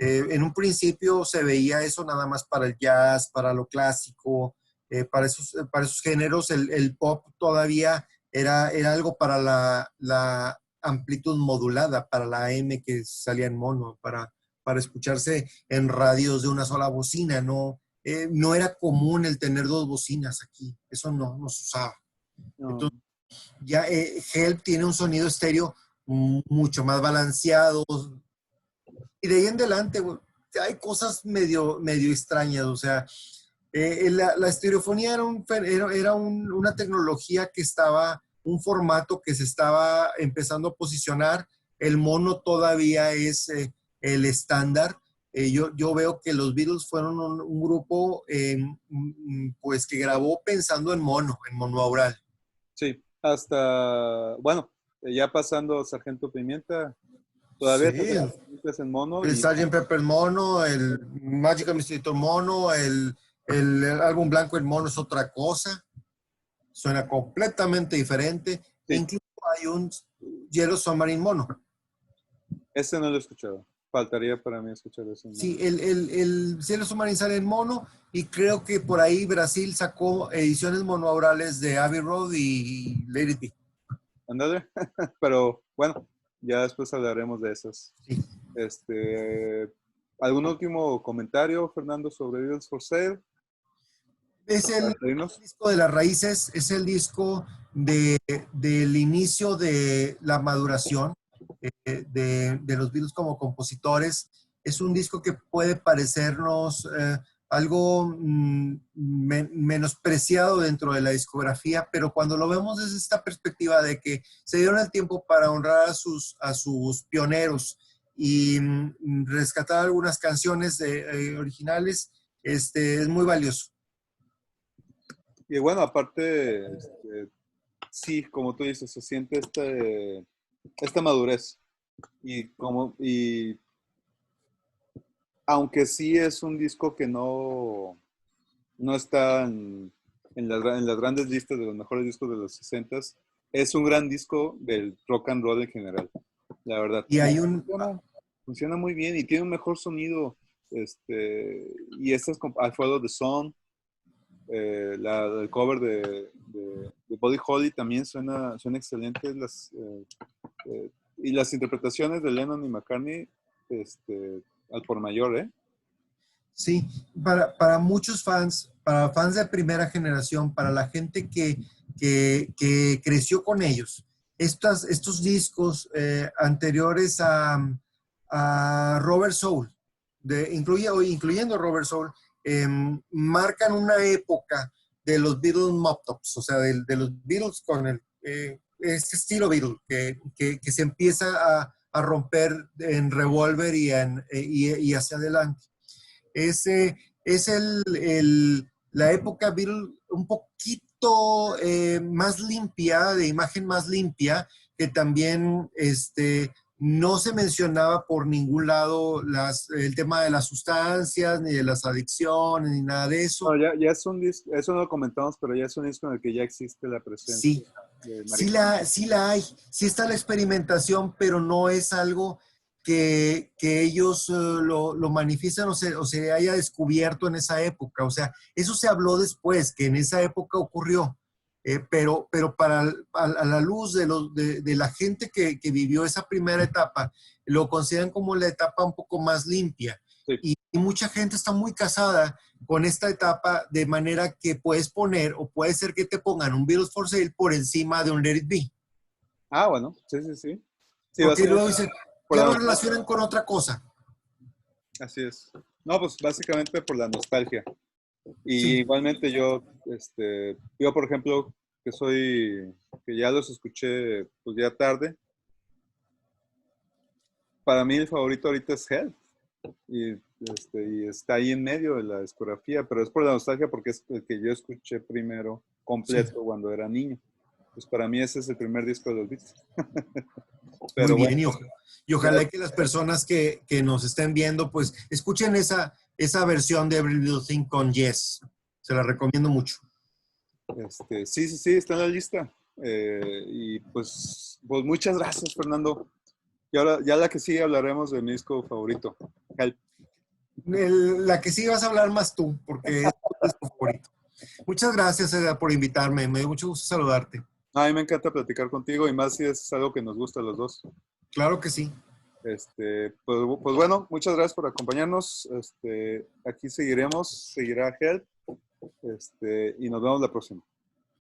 En un principio se veía eso nada más para el jazz, para lo clásico, para esos géneros. El pop todavía era algo para la amplitud modulada, para la AM que salía en mono, para escucharse en radios de una sola bocina, no era común el tener 2 bocinas aquí, eso no se usaba. No. Entonces, ya Help tiene un sonido estéreo mucho más balanceado, y de ahí en adelante, hay cosas medio extrañas, o sea, la estereofonía era una tecnología que un formato que se estaba empezando a posicionar. El mono todavía es el estándar. Yo veo que los Beatles fueron un grupo pues que grabó pensando en monoaural. Sí, hasta, bueno, ya pasando Sargento Pimienta, todavía Sí, tenemos en mono el y Sgt. Pepper mono, el Magical Mystery Tour mono, el álbum blanco en mono es otra cosa. Suena completamente diferente. sí, Incluso hay un Yellow Submarine mono. Ese no lo he escuchado. Faltaría para mí escuchar ese. Sí, el Cielo Submarino sale en mono y creo que por ahí Brasil sacó ediciones monoaurales de Abbey Road y Let It Be. Ándale. Pero bueno, ya después hablaremos de esas. Sí. ¿Algún último comentario, Fernando, sobre Beatles for Sale? Es el disco de las raíces, es el disco del inicio de la maduración de los Beatles como compositores. Es un disco que puede parecernos algo menospreciado dentro de la discografía, pero cuando lo vemos desde esta perspectiva de que se dieron el tiempo para honrar a sus pioneros y rescatar algunas canciones originales, es muy valioso. Y bueno, aparte, sí, como tú dices, se siente esta madurez. Y aunque sí es un disco que no está en las grandes listas de los mejores discos de los 60, es un gran disco del rock and roll en general, la verdad. Y hay funciona muy bien y tiene un mejor sonido. Y estas I Follow the Sun, el cover de Buddy Holly también suena excelentes. Y las interpretaciones de Lennon y McCartney al por mayor, ¿eh? Sí, para muchos fans, para fans de primera generación, para la gente que creció con ellos, estos discos anteriores a Robert Soul, incluyendo Robert Soul, marcan una época de los Beatles mop tops, o sea, de los Beatles con este estilo Beatles que se empieza a romper en Revolver y hacia adelante. Es la época Beatle un poquito más limpia, de imagen más limpia, que también no se mencionaba por ningún lado el tema de las sustancias, ni de las adicciones, ni nada de eso. No, ya es un disco, eso no lo comentamos, pero ya es un disco en el que ya existe la presencia. Sí, sí la hay, sí está la experimentación, pero no es algo que ellos lo manifiestan o se haya descubierto en esa época. O sea, eso se habló después, que en esa época ocurrió. Pero a la luz de la gente que vivió esa primera etapa, lo consideran como la etapa un poco más limpia. Sí. Y mucha gente está muy casada con esta etapa, de manera que puedes poner, o puede ser que te pongan un Beatles for Sale por encima de un Let It Be. Ah, bueno, sí. Sí, porque luego dicen, ya lo relacionan con otra cosa. Así es. No, pues básicamente por la nostalgia. Y Sí. igualmente yo, por ejemplo, que ya los escuché pues ya tarde, para mí el favorito ahorita es Hell. Y está ahí en medio de la discografía, pero es por la nostalgia porque es el que yo escuché primero completo cuando era niño. Pues para mí ese es el primer disco de los Beatles. Pero muy bien, bueno, y ojalá que las personas que nos estén viendo, pues escuchen esa versión de Every Little Thing con Yes. Se la recomiendo mucho. Sí, está en la lista. Y pues muchas gracias, Fernando. Y ahora, ya la que sigue hablaremos de mi disco favorito, Help. La que sigue vas a hablar más tú, porque es tu disco favorito. Muchas gracias, Edgar, por invitarme. Me dio mucho gusto saludarte. A mí me encanta platicar contigo y más si es algo que nos gusta a los dos. Claro que sí. Pues bueno, muchas gracias por acompañarnos. Aquí seguirá Help. Y nos vemos la próxima.